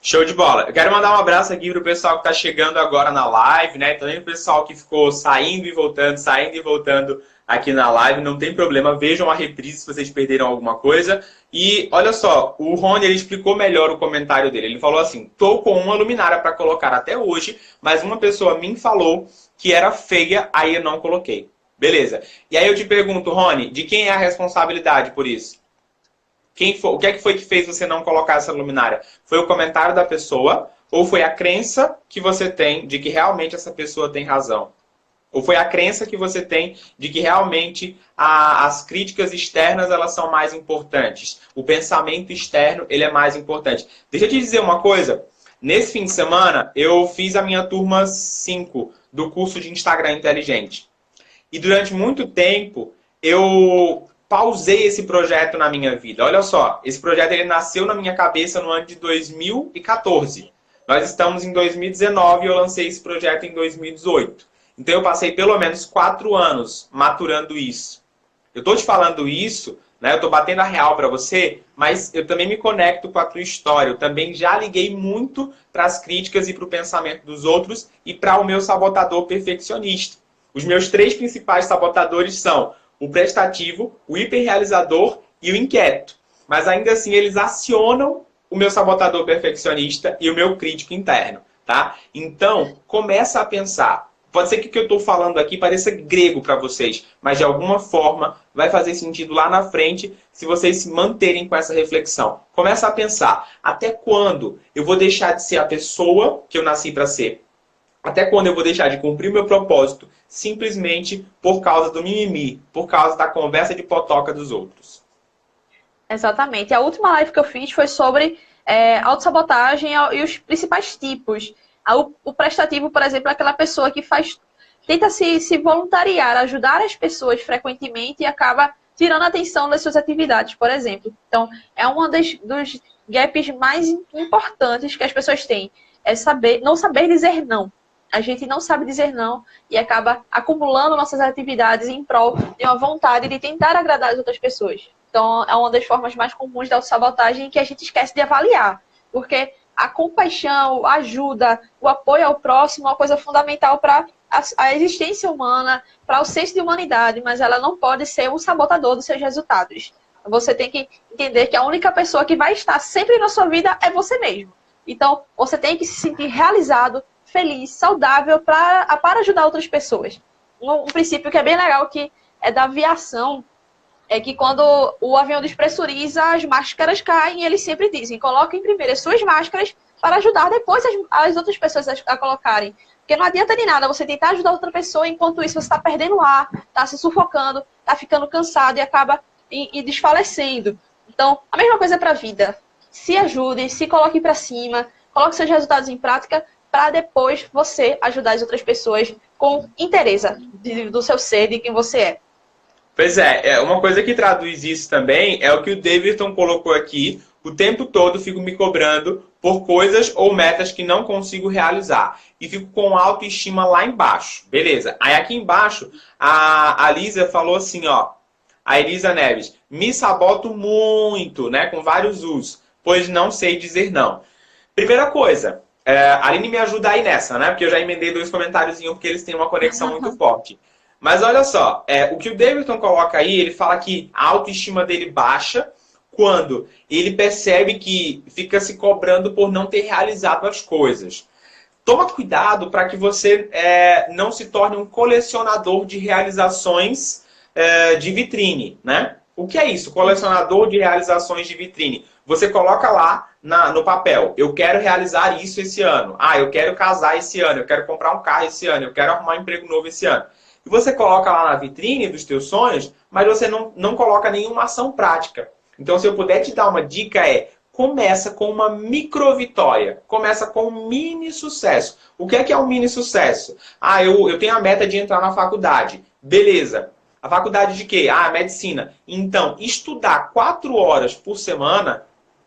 Show de bola. Eu quero mandar um abraço aqui para o pessoal que está chegando agora na live, né? Também o pessoal que ficou saindo e voltando aqui na live. Não tem problema, vejam a reprise se vocês perderam alguma coisa. E olha só, o Rony, ele explicou melhor o comentário dele. Ele falou assim, tô com uma luminária para colocar até hoje, mas uma pessoa me falou que era feia, aí eu não coloquei. Beleza. E aí eu te pergunto, Rony, de quem é a responsabilidade por isso? O que é que foi que fez você não colocar essa luminária? Foi o comentário da pessoa ou foi a crença que você tem de que realmente essa pessoa tem razão? Ou foi a crença que você tem de que realmente as críticas externas elas são mais importantes? O pensamento externo ele é mais importante. Deixa eu te dizer uma coisa. Nesse fim de semana, eu fiz a minha turma 5 do curso de Instagram Inteligente. E durante muito tempo, eu pausei esse projeto na minha vida. Olha só, esse projeto ele nasceu na minha cabeça no ano de 2014. Nós estamos em 2019 e eu lancei esse projeto em 2018. Então eu passei pelo menos 4 anos maturando isso. Eu estou te falando isso, né? Eu estou batendo a real para você, mas eu também me conecto com a tua história. Eu também já liguei muito para as críticas e para o pensamento dos outros e para o meu sabotador perfeccionista. Os meus 3 principais sabotadores são o prestativo, o hiperrealizador e o inquieto. Mas ainda assim eles acionam o meu sabotador perfeccionista e o meu crítico interno, tá? Então, começa a pensar. Pode ser que o que eu estou falando aqui pareça grego para vocês, mas de alguma forma vai fazer sentido lá na frente se vocês se manterem com essa reflexão. Começa a pensar, até quando eu vou deixar de ser a pessoa que eu nasci para ser? Até quando eu vou deixar de cumprir o meu propósito simplesmente por causa do mimimi, por causa da conversa de potoca dos outros? Exatamente. A última live que eu fiz foi sobre autossabotagem e os principais tipos. O prestativo, por exemplo, é aquela pessoa que tenta se voluntariar, ajudar as pessoas frequentemente e acaba tirando a atenção das suas atividades, por exemplo. Então, é um dos gaps mais importantes que as pessoas têm. É não saber dizer não. A gente não sabe dizer não e acaba acumulando nossas atividades em prol de uma vontade de tentar agradar as outras pessoas. Então, é uma das formas mais comuns da autossabotagem que a gente esquece de avaliar. Porque a compaixão, a ajuda, o apoio ao próximo é uma coisa fundamental para a existência humana, para o senso de humanidade, mas ela não pode ser um sabotador dos seus resultados. Você tem que entender que a única pessoa que vai estar sempre na sua vida é você mesmo. Então, você tem que se sentir realizado, feliz, saudável para ajudar outras pessoas. Um princípio que é bem legal, que é da aviação, é que quando o avião despressuriza, as máscaras caem e eles sempre dizem, coloquem primeiro as suas máscaras para ajudar depois as outras pessoas a colocarem. Porque não adianta de nada você tentar ajudar outra pessoa, enquanto isso você está perdendo ar, está se sufocando, está ficando cansado e acaba desfalecendo. Então, a mesma coisa para a vida. Se ajude, se coloque para cima, coloque seus resultados em prática para depois você ajudar as outras pessoas com interesse do seu ser, de quem você é. Pois é, uma coisa que traduz isso também é o que o Davidson colocou aqui. O tempo todo fico me cobrando por coisas ou metas que não consigo realizar. E fico com autoestima lá embaixo. Beleza. Aí aqui embaixo, a Lisa falou assim, ó. A Elisa Neves. Me saboto muito, né? Com vários us. Pois não sei dizer não. Primeira coisa. A Aline me ajuda aí nessa, né? Porque eu já emendei 2 comentários porque eles têm uma conexão muito forte. Mas olha só. O que o Davidson coloca aí, ele fala que a autoestima dele baixa quando ele percebe que fica se cobrando por não ter realizado as coisas. Toma cuidado para que você não se torne um colecionador de realizações de vitrine, né? O que é isso? Colecionador de realizações de vitrine. Você coloca lá no papel, eu quero realizar isso esse ano. Eu quero casar esse ano, eu quero comprar um carro esse ano, eu quero arrumar um emprego novo esse ano. E você coloca lá na vitrine dos teus sonhos, mas você não coloca nenhuma ação prática. Então, se eu puder te dar uma dica começa com uma micro vitória. Começa com um mini sucesso. O que é um mini sucesso? Eu tenho a meta de entrar na faculdade. Beleza. A faculdade de quê? Medicina. Então, estudar 4 horas por semana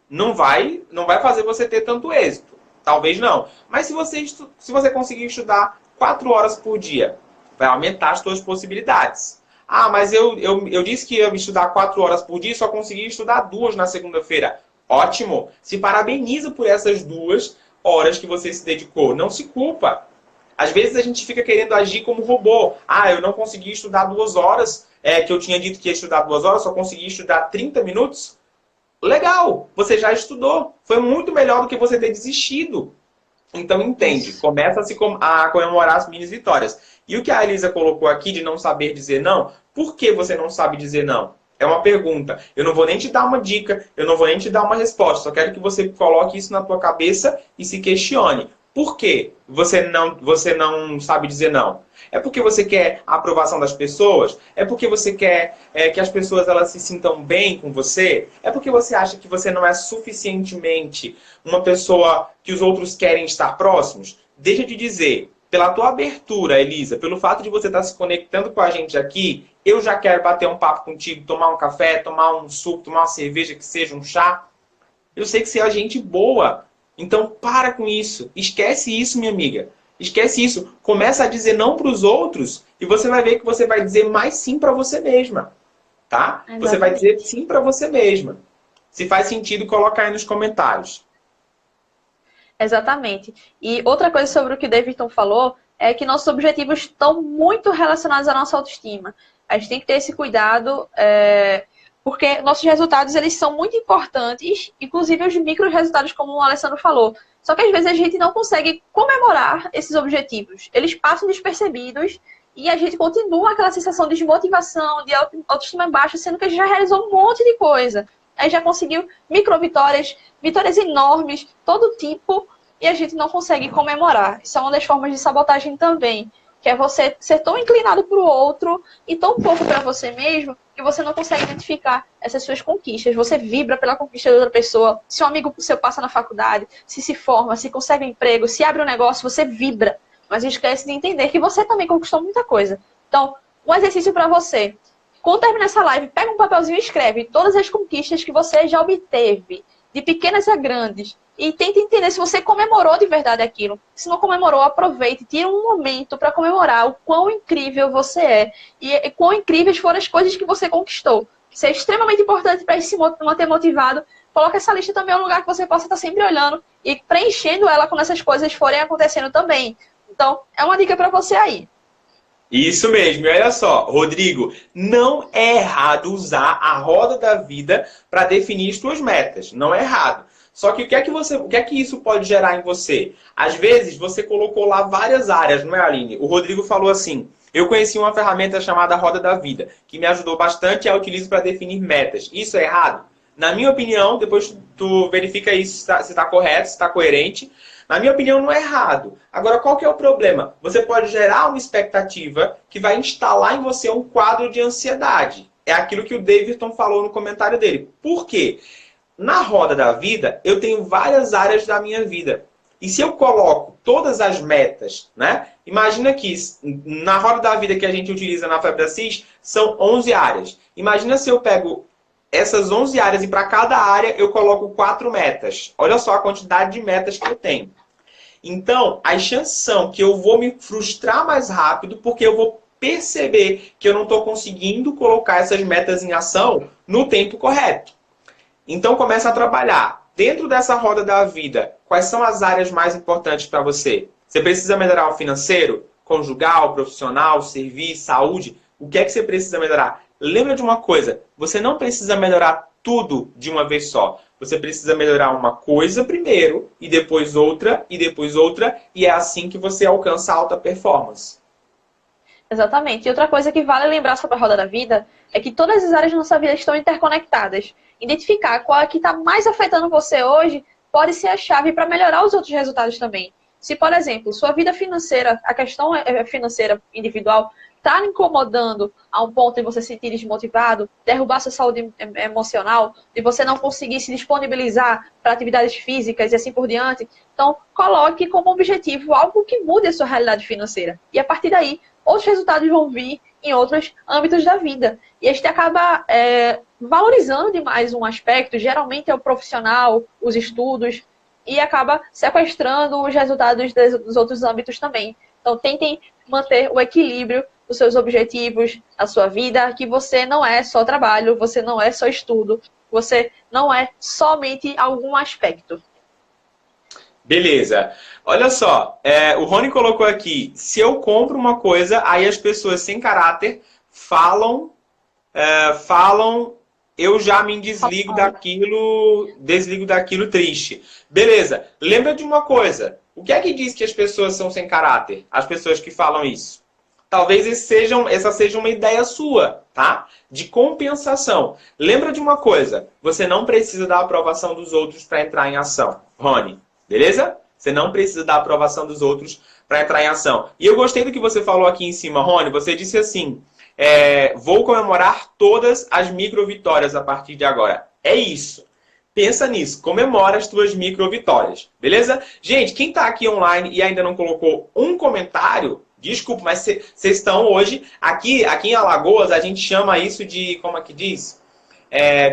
não vai fazer você ter tanto êxito. Talvez não. Mas se você conseguir estudar 4 horas por dia, vai aumentar as suas possibilidades. Mas eu disse que ia estudar 4 horas por dia e só consegui estudar 2 na segunda-feira. Ótimo! Se parabeniza por essas 2 horas que você se dedicou. Não se culpa. Às vezes a gente fica querendo agir como robô. Eu não consegui estudar 2 horas, que eu tinha dito que ia estudar 2 horas, só consegui estudar 30 minutos. Legal! Você já estudou. Foi muito melhor do que você ter desistido. Então entende, começa a comemorar as mini vitórias. E o que a Elisa colocou aqui de não saber dizer não, por que você não sabe dizer não? É uma pergunta. Eu não vou nem te dar uma dica, eu não vou nem te dar uma resposta. Só quero que você coloque isso na tua cabeça e se questione. Por que você não sabe dizer não? É porque você quer a aprovação das pessoas? É porque você quer que as pessoas elas se sintam bem com você? É porque você acha que você não é suficientemente uma pessoa que os outros querem estar próximos? Deixa eu te dizer, pela tua abertura, Elisa, pelo fato de você estar se conectando com a gente aqui, eu já quero bater um papo contigo, tomar um café, tomar um suco, tomar uma cerveja, que seja um chá. Eu sei que você é gente boa. Então, para com isso. Esquece isso, minha amiga. Esquece isso. Começa a dizer não para os outros e você vai ver que você vai dizer mais sim para você mesma. Tá? Exatamente. Você vai dizer sim para você mesma. Se faz sentido, coloca aí nos comentários. Exatamente. E outra coisa sobre o que o Davidson falou é que nossos objetivos estão muito relacionados à nossa autoestima. A gente tem que ter esse cuidado, porque nossos resultados eles são muito importantes, inclusive os micro resultados, como o Alessandro falou. Só que às vezes a gente não consegue comemorar esses objetivos. Eles passam despercebidos e a gente continua aquela sensação de desmotivação, de autoestima baixa, sendo que a gente já realizou um monte de coisa. Aí já conseguiu micro-vitórias, vitórias enormes, todo tipo, e a gente não consegue comemorar. Isso é uma das formas de sabotagem também, que é você ser tão inclinado para o outro e tão pouco para você mesmo, que você não consegue identificar essas suas conquistas. Você vibra pela conquista de outra pessoa. Se um amigo seu passa na faculdade, se forma, se consegue um emprego, se abre um negócio, você vibra. Mas esquece de entender que você também conquistou muita coisa. Então, um exercício para você. Quando terminar essa live, pega um papelzinho e escreve todas as conquistas que você já obteve, de pequenas a grandes, e tenta entender se você comemorou de verdade aquilo. Se não comemorou, aproveite, tira um momento para comemorar o quão incrível você é e quão incríveis foram as coisas que você conquistou. Isso é extremamente importante para se manter motivado. Coloca essa lista também em um lugar que você possa estar sempre olhando e preenchendo ela quando essas coisas forem acontecendo também. Então, é uma dica para você aí. Isso mesmo, e olha só, Rodrigo, não é errado usar a roda da vida para definir as suas metas, não é errado. Só que o que é que isso pode gerar em você? Às vezes você colocou lá várias áreas, não é, Aline? O Rodrigo falou assim, eu conheci uma ferramenta chamada Roda da Vida, que me ajudou bastante e a utilizo para definir metas. Isso é errado? Na minha opinião, depois tu verifica isso se está correto, se está coerente. Na minha opinião, não é errado. Agora, qual que é o problema? Você pode gerar uma expectativa que vai instalar em você um quadro de ansiedade. É aquilo que o Davidson falou no comentário dele. Por quê? Na roda da vida, eu tenho várias áreas da minha vida. E se eu coloco todas as metas, né? Imagina que na roda da vida que a gente utiliza na Febre da CIS, são 11 áreas. Imagina se eu pego essas 11 áreas e para cada área eu coloco 4 metas. Olha só a quantidade de metas que eu tenho. Então, as chances são que eu vou me frustrar mais rápido porque eu vou perceber que eu não estou conseguindo colocar essas metas em ação no tempo correto. Então, começa a trabalhar. Dentro dessa roda da vida, quais são as áreas mais importantes para você? Você precisa melhorar o financeiro, conjugal, profissional, serviço, saúde? O que é que você precisa melhorar? Lembra de uma coisa, você não precisa melhorar tudo de uma vez só. Você precisa melhorar uma coisa primeiro, e depois outra, e é assim que você alcança a alta performance. Exatamente. E outra coisa que vale lembrar sobre a roda da vida é que todas as áreas da nossa vida estão interconectadas. Identificar qual é que está mais afetando você hoje pode ser a chave para melhorar os outros resultados também. Se, por exemplo, sua vida financeira, a questão financeira individual, está incomodando a um ponto de você se sentir desmotivado, derrubar sua saúde emocional, de você não conseguir se disponibilizar para atividades físicas e assim por diante, então coloque como objetivo algo que mude a sua realidade financeira. E a partir daí, outros resultados vão vir em outros âmbitos da vida. E a gente acaba valorizando demais um aspecto, geralmente é o profissional, os estudos, e acaba sequestrando os resultados dos outros âmbitos também. Então, tentem manter o equilíbrio dos seus objetivos, a sua vida, que você não é só trabalho, você não é só estudo, você não é somente algum aspecto. Beleza. Olha só, o Rony colocou aqui, se eu compro uma coisa, aí as pessoas sem caráter falam, eu já me desligo daquilo triste. Beleza. Lembra de uma coisa, o que é que diz que as pessoas são sem caráter? As pessoas que falam isso. Talvez essa seja uma ideia sua, tá? De compensação. Lembra de uma coisa, você não precisa da aprovação dos outros para entrar em ação. Rony, beleza? Você não precisa da aprovação dos outros para entrar em ação. E eu gostei do que você falou aqui em cima, Rony. Você disse assim, vou comemorar todas as micro-vitórias a partir de agora. É isso. Pensa nisso, comemora as tuas micro-vitórias, beleza? Gente, quem está aqui online e ainda não colocou um comentário, desculpa, mas vocês estão hoje, aqui em Alagoas, a gente chama isso de, como é que diz?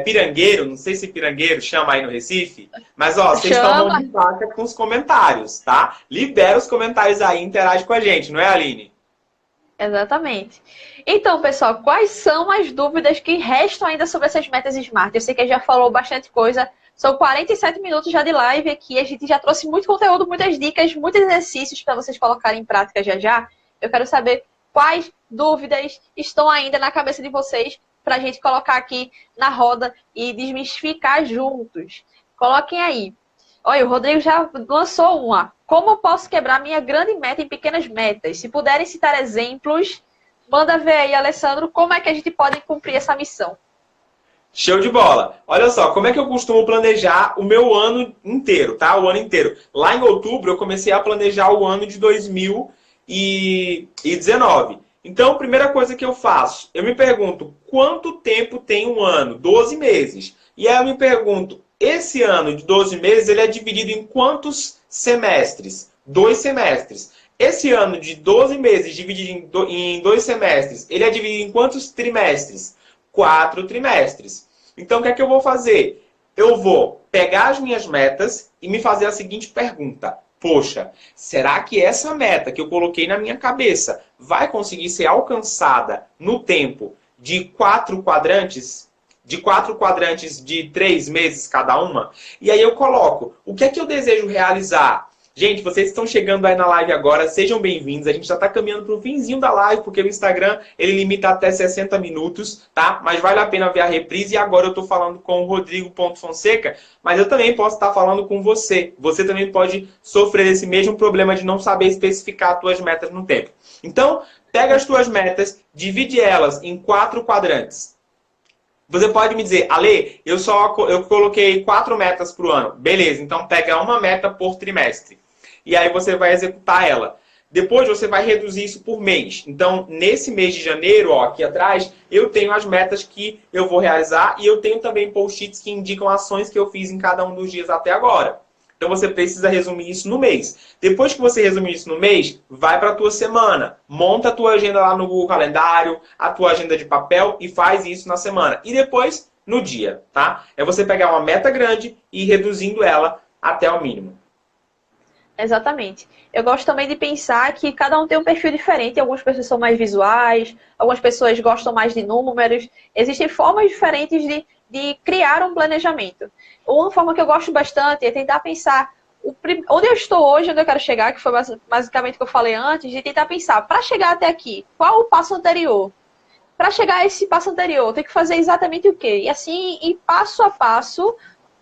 Pirangueiro, não sei se pirangueiro chama aí no Recife, mas ó, vocês estão mão de faca com os comentários, tá? Libera os comentários aí, interage com a gente, não é, Aline? Exatamente. Então, pessoal, quais são as dúvidas que restam ainda sobre essas metas SMART? Eu sei que já falou bastante coisa, são 47 minutos já de live aqui, a gente já trouxe muito conteúdo, muitas dicas, muitos exercícios para vocês colocarem em prática já já. Eu quero saber quais dúvidas estão ainda na cabeça de vocês para a gente colocar aqui na roda e desmistificar juntos. Coloquem aí. Olha, o Rodrigo já lançou uma. Como posso quebrar minha grande meta em pequenas metas? Se puderem citar exemplos, manda ver aí, Alessandro, como é que a gente pode cumprir essa missão. Show de bola. Olha só, como é que eu costumo planejar o meu ano inteiro, tá? O ano inteiro. Lá em outubro, eu comecei a planejar o ano de 2019. Então, a primeira coisa que eu faço, eu me pergunto, quanto tempo tem um ano? 12 meses. E aí eu me pergunto, esse ano de 12 meses, ele é dividido em quantos semestres? 2 semestres. Esse ano de 12 meses dividido em 2 semestres, ele é dividido em quantos trimestres? 4 trimestres. Então, o que é que eu vou fazer? Eu vou pegar as minhas metas e me fazer a seguinte pergunta. Poxa, será que essa meta que eu coloquei na minha cabeça vai conseguir ser alcançada no tempo de 4 quadrantes? De 4 quadrantes de 3 meses cada uma? E aí eu coloco, o que é que eu desejo realizar? Gente, vocês estão chegando aí na live agora, sejam bem-vindos. A gente já está caminhando para o finzinho da live, porque o Instagram ele limita até 60 minutos, tá? Mas vale a pena ver a reprise. E agora eu estou falando com o Rodrigo.Fonseca, mas eu também posso estar falando com você. Você também pode sofrer esse mesmo problema de não saber especificar as tuas metas no tempo. Então, pega as tuas metas, divide elas em 4 quadrantes. Você pode me dizer, Ale, eu coloquei 4 metas para o ano. Beleza, então pega uma meta por trimestre. E aí você vai executar ela. Depois você vai reduzir isso por mês. Então, nesse mês de janeiro, ó, aqui atrás, eu tenho as metas que eu vou realizar e eu tenho também post-its que indicam ações que eu fiz em cada um dos dias até agora. Então você precisa resumir isso no mês. Depois que você resumir isso no mês, vai para a tua semana. Monta a tua agenda lá no Google Calendário, a tua agenda de papel e faz isso na semana. E depois no dia, tá? É você pegar uma meta grande e ir reduzindo ela até o mínimo. Exatamente. Eu gosto também de pensar que cada um tem um perfil diferente. Algumas pessoas são mais visuais, algumas pessoas gostam mais de números. Existem formas diferentes de criar um planejamento. Uma forma que eu gosto bastante é tentar pensar onde eu estou hoje, onde eu quero chegar, que foi basicamente o que eu falei antes, de tentar pensar, para chegar até aqui, qual o passo anterior? Para chegar a esse passo anterior, tem que fazer exatamente o quê? E assim, ir passo a passo,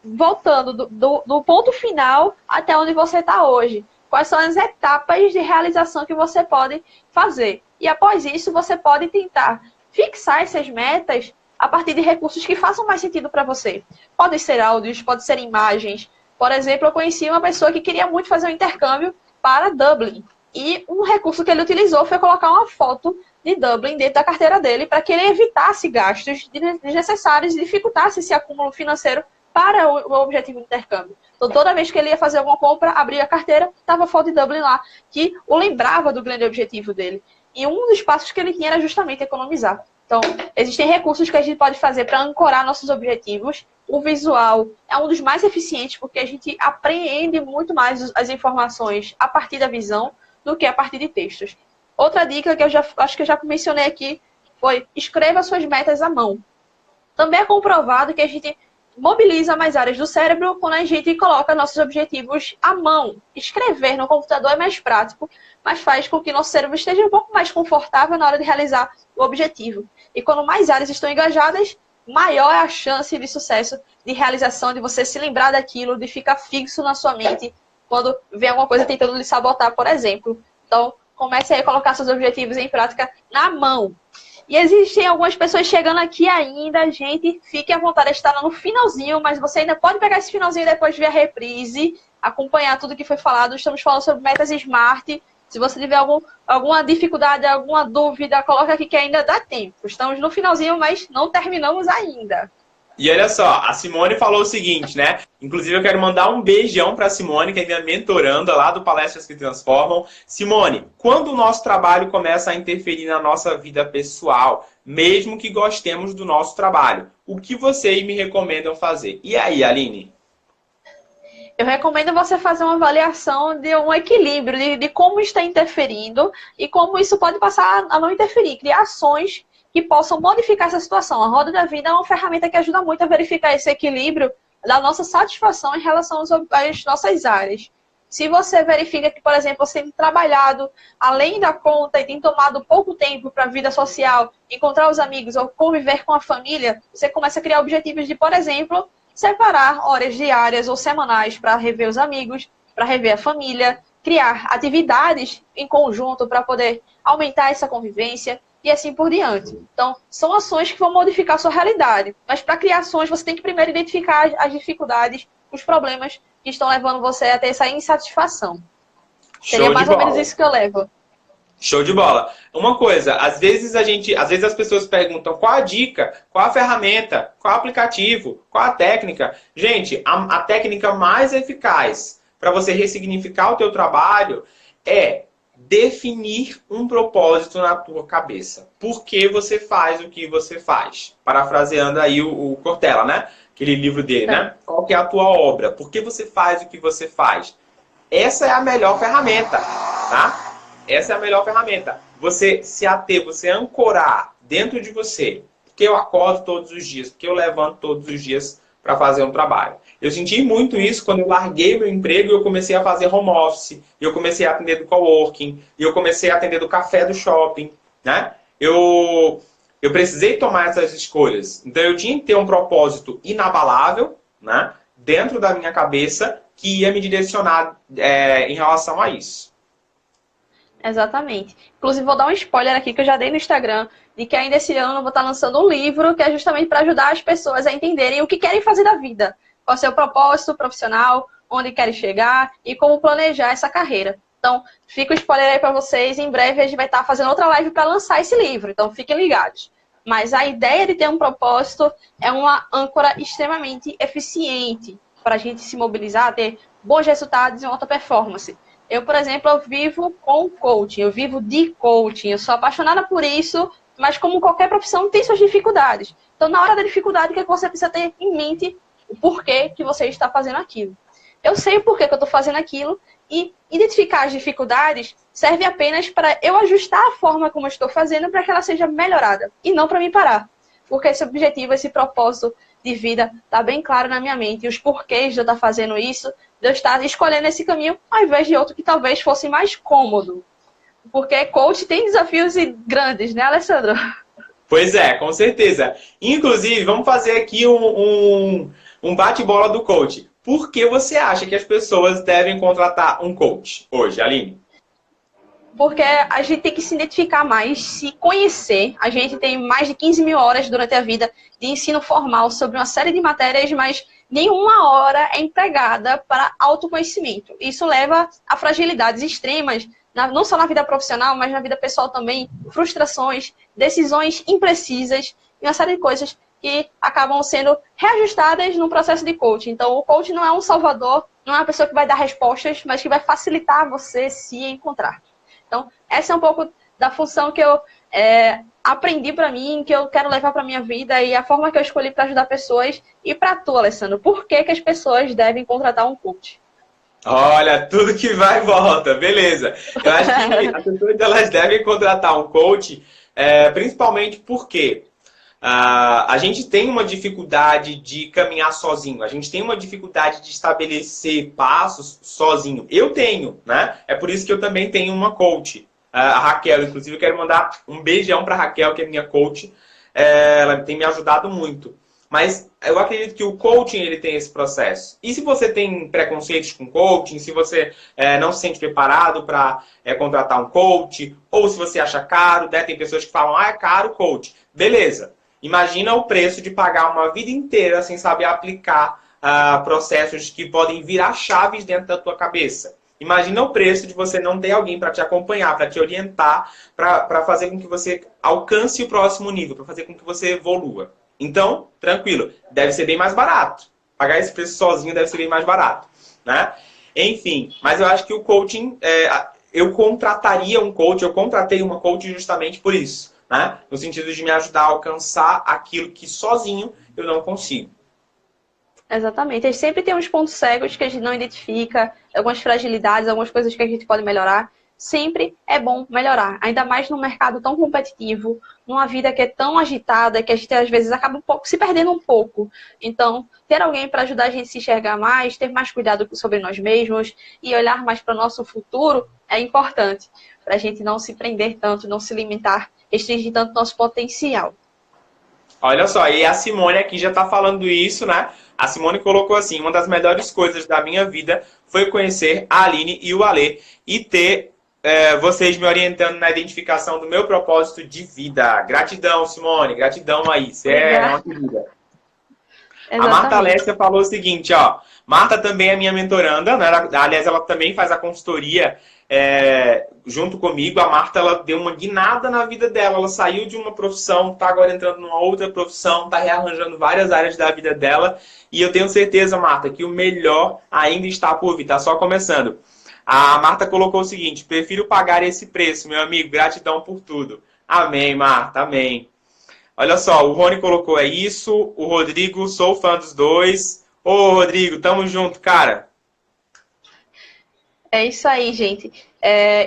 voltando do ponto final até onde você está hoje. Quais são as etapas de realização que você pode fazer. E após isso, você pode tentar fixar essas metas a partir de recursos que façam mais sentido para você. Podem ser áudios, pode ser imagens. Por exemplo, eu conheci uma pessoa que queria muito fazer um intercâmbio para Dublin. E um recurso que ele utilizou foi colocar uma foto de Dublin dentro da carteira dele para que ele evitasse gastos desnecessários e dificultasse esse acúmulo financeiro para o objetivo do intercâmbio. Então, toda vez que ele ia fazer alguma compra, abria a carteira, estava a foto de Dublin lá, que o lembrava do grande objetivo dele. E um dos passos que ele tinha era justamente economizar. Então, existem recursos que a gente pode fazer para ancorar nossos objetivos. O visual é um dos mais eficientes, porque a gente apreende muito mais as informações a partir da visão do que a partir de textos. Outra dica que eu acho que eu já mencionei aqui foi: escreva suas metas à mão. Também é comprovado que a gente mobiliza mais áreas do cérebro quando a gente coloca nossos objetivos à mão. Escrever no computador é mais prático, mas faz com que nosso cérebro esteja um pouco mais confortável na hora de realizar o objetivo. E quando mais áreas estão engajadas, maior é a chance de sucesso, de realização, de você se lembrar daquilo, de ficar fixo na sua mente quando vem alguma coisa tentando lhe sabotar, por exemplo. Então, comece aí a colocar seus objetivos em prática na mão. E existem algumas pessoas chegando aqui ainda, gente, fique à vontade de estar no finalzinho, mas você ainda pode pegar esse finalzinho e depois ver a reprise, acompanhar tudo que foi falado. Estamos falando sobre metas SMART. Se você tiver alguma dificuldade, alguma dúvida, coloca aqui que ainda dá tempo. Estamos no finalzinho, mas não terminamos ainda. E olha só, a Simone falou o seguinte, né? Inclusive eu quero mandar um beijão para a Simone, que é minha mentoranda lá do Palestras que Transformam. Simone, quando o nosso trabalho começa a interferir na nossa vida pessoal, mesmo que gostemos do nosso trabalho, o que vocês me recomendam fazer? E aí, Aline? Eu recomendo você fazer uma avaliação de um equilíbrio, de como está interferindo e como isso pode passar a não interferir. Criar ações que possam modificar essa situação. A roda da vida é uma ferramenta que ajuda muito a verificar esse equilíbrio da nossa satisfação em relação às nossas áreas. Se você verifica que, por exemplo, você tem trabalhado além da conta e tem tomado pouco tempo para a vida social, encontrar os amigos ou conviver com a família, você começa a criar objetivos de, por exemplo, separar horas diárias ou semanais para rever os amigos, para rever a família, criar atividades em conjunto para poder aumentar essa convivência e assim por diante. Então, são ações que vão modificar a sua realidade. Mas para criar ações, você tem que primeiro identificar as dificuldades, os problemas que estão levando você a ter essa insatisfação. Seria mais ou menos isso que eu levo. Show de bola. Uma coisa, às vezes as pessoas perguntam qual a dica, qual a ferramenta, qual o aplicativo, qual a técnica. Gente, a técnica mais eficaz para você ressignificar o teu trabalho é definir um propósito na tua cabeça. Por que você faz o que você faz? Parafraseando aí o Cortella, né? Aquele livro dele, né? Qual que é a tua obra? Por que você faz o que você faz? Essa é a melhor ferramenta, tá? Essa é a melhor ferramenta. Você se ater, você ancorar dentro de você. Porque eu acordo todos os dias, porque eu levanto todos os dias para fazer um trabalho. Eu senti muito isso quando eu larguei meu emprego e eu comecei a fazer home office, e eu comecei a atender do coworking, e eu comecei a atender do café do shopping, né? Eu precisei tomar essas escolhas. Então eu tinha que ter um propósito inabalável, né, dentro da minha cabeça, que ia me direcionar em relação a isso. Exatamente. Inclusive, vou dar um spoiler aqui que eu já dei no Instagram, de que ainda esse ano eu vou estar lançando um livro que é justamente para ajudar as pessoas a entenderem o que querem fazer da vida. Qual é o seu propósito profissional, onde querem chegar e como planejar essa carreira. Então, fica o spoiler aí para vocês. Em breve a gente vai estar fazendo outra live para lançar esse livro. Então, fiquem ligados. Mas a ideia de ter um propósito é uma âncora extremamente eficiente para a gente se mobilizar, ter bons resultados e alta performance. Eu, por exemplo, eu vivo com coaching, eu vivo de coaching, eu sou apaixonada por isso, mas como qualquer profissão tem suas dificuldades. Então, Então, na hora da dificuldade, o que você precisa ter em mente o porquê que você está fazendo aquilo. Eu sei o porquê que eu estou fazendo aquilo e identificar as dificuldades serve apenas para eu ajustar a forma como eu estou fazendo para que ela seja melhorada e não para me parar. Porque esse objetivo, esse propósito de vida está bem claro na minha mente. E os porquês de eu estar fazendo isso, de eu estar escolhendo esse caminho ao invés de outro que talvez fosse mais cômodo. Porque coach tem desafios grandes, né, Alessandro? Pois é, com certeza. Inclusive, vamos fazer aqui um bate-bola do coach. Por que você acha que as pessoas devem contratar um coach hoje, Aline? Porque a gente tem que se identificar mais, se conhecer. A gente tem mais de 15 mil horas durante a vida de ensino formal sobre uma série de matérias, mas nenhuma hora é empregada para autoconhecimento. Isso leva a fragilidades extremas, não só na vida profissional, mas na vida pessoal também, frustrações, decisões imprecisas e uma série de coisas que acabam sendo reajustadas no processo de coaching. Então, o coach não é um salvador, não é uma pessoa que vai dar respostas, mas que vai facilitar você se encontrar. Então, essa é um pouco da função que eu aprendi para mim, que eu quero levar para minha vida e a forma que eu escolhi para ajudar pessoas. E para tu, Alessandro, por que as pessoas devem contratar um coach? Olha, tudo que vai e volta, beleza. Eu acho que as pessoas elas devem contratar um coach, principalmente porque a gente tem uma dificuldade de caminhar sozinho, a gente tem uma dificuldade de estabelecer passos sozinho. Eu tenho, né? É por isso que eu também tenho uma coach, a Raquel. Inclusive, eu quero mandar um beijão para a Raquel, que é minha coach. Ela tem me ajudado muito. Mas eu acredito que o coaching ele tem esse processo. E se você tem preconceitos com coaching, se você não se sente preparado para contratar um coach, ou se você acha caro, né? Tem pessoas que falam, é caro o coach. Beleza. Imagina o preço de pagar uma vida inteira sem saber aplicar processos que podem virar chaves dentro da tua cabeça. Imagina o preço de você não ter alguém para te acompanhar, para te orientar, para fazer com que você alcance o próximo nível, para fazer com que você evolua. Então, tranquilo, deve ser bem mais barato. Pagar esse preço sozinho deve ser bem mais barato, né? Enfim, mas eu acho que o coaching, eu contrataria um coach, eu contratei uma coach justamente por isso, né? No sentido de me ajudar a alcançar aquilo que sozinho eu não consigo. Exatamente. A gente sempre tem uns pontos cegos que a gente não identifica, algumas fragilidades, algumas coisas que a gente pode melhorar. Sempre é bom melhorar, ainda mais num mercado tão competitivo, numa vida que é tão agitada, que a gente às vezes acaba se perdendo um pouco. Então, ter alguém para ajudar a gente a se enxergar mais, ter mais cuidado sobre nós mesmos e olhar mais para o nosso futuro é importante, para a gente não se prender tanto, não se limitar, restringir tanto nosso potencial. Olha só, e a Simone aqui já está falando isso, né? A Simone colocou assim, uma das melhores coisas da minha vida foi conhecer a Aline e o Alê e ter vocês me orientando na identificação do meu propósito de vida. Gratidão, Simone, gratidão aí. Você é uma querida. A Marta Alessia falou o seguinte, ó. Marta também é minha mentoranda, né? Aliás, ela também faz a consultoria junto comigo. A Marta, ela deu uma guinada na vida dela. Ela saiu de uma profissão, está agora entrando numa outra profissão, está rearranjando várias áreas da vida dela. E eu tenho certeza, Marta, que o melhor ainda está por vir, está só começando. A Marta colocou o seguinte, prefiro pagar esse preço, meu amigo, gratidão por tudo. Amém, Marta, amém. Olha só, o Rony colocou, é isso. O Rodrigo, sou fã dos dois. Ô, Rodrigo, tamo junto, cara. É isso aí, gente.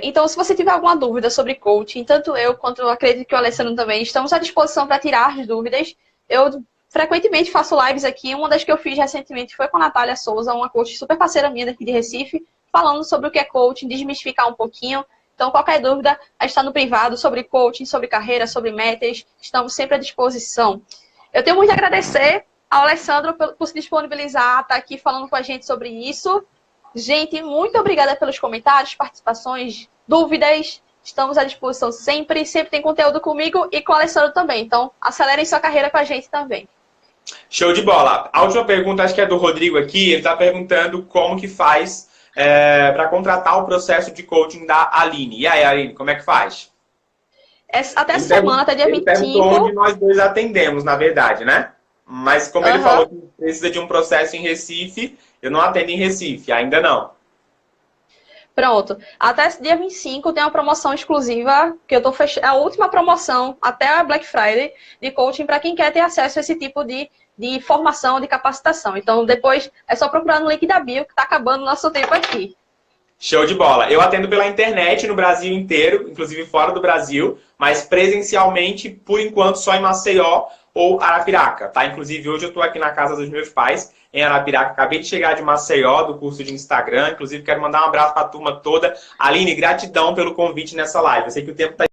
Então, se você tiver alguma dúvida sobre coaching, tanto eu quanto eu acredito que o Alessandro também, estamos à disposição para tirar as dúvidas. Eu frequentemente faço lives aqui. Uma das que eu fiz recentemente foi com a Natália Souza, uma coach super parceira minha daqui de Recife, falando sobre o que é coaching, desmistificar um pouquinho. Então, qualquer dúvida, a gente está no privado sobre coaching, sobre carreira, sobre metas. Estamos sempre à disposição. Eu tenho muito a agradecer ao Alessandro por se disponibilizar, estar aqui falando com a gente sobre isso. Gente, muito obrigada pelos comentários, participações, dúvidas. Estamos à disposição sempre. Sempre tem conteúdo comigo e com o Alessandro também. Então, acelerem sua carreira com a gente também. Show de bola. A última pergunta, acho que é do Rodrigo aqui. Ele está perguntando como que faz para contratar o processo de coaching da Aline. E aí, Aline, como é que faz? Até essa semana, até dia 25. Ele perguntou onde nós dois atendemos, na verdade, né? Mas como ele falou que precisa de um processo em Recife, eu não atendo em Recife, ainda não. Pronto. Até esse dia 25 tem uma promoção exclusiva, que eu tô fechando. É a última promoção até a Black Friday de coaching para quem quer ter acesso a esse tipo de formação, de capacitação. Então, depois é só procurar no link da bio, que tá acabando o nosso tempo aqui. Show de bola. Eu atendo pela internet no Brasil inteiro, inclusive fora do Brasil, mas presencialmente, por enquanto, só em Maceió ou Arapiraca, tá? Inclusive, hoje eu tô aqui na casa dos meus pais, em Arapiraca. Acabei de chegar de Maceió, do curso de Instagram. Inclusive, quero mandar um abraço para a turma toda. Aline, gratidão pelo convite nessa live. Eu sei que o tempo tá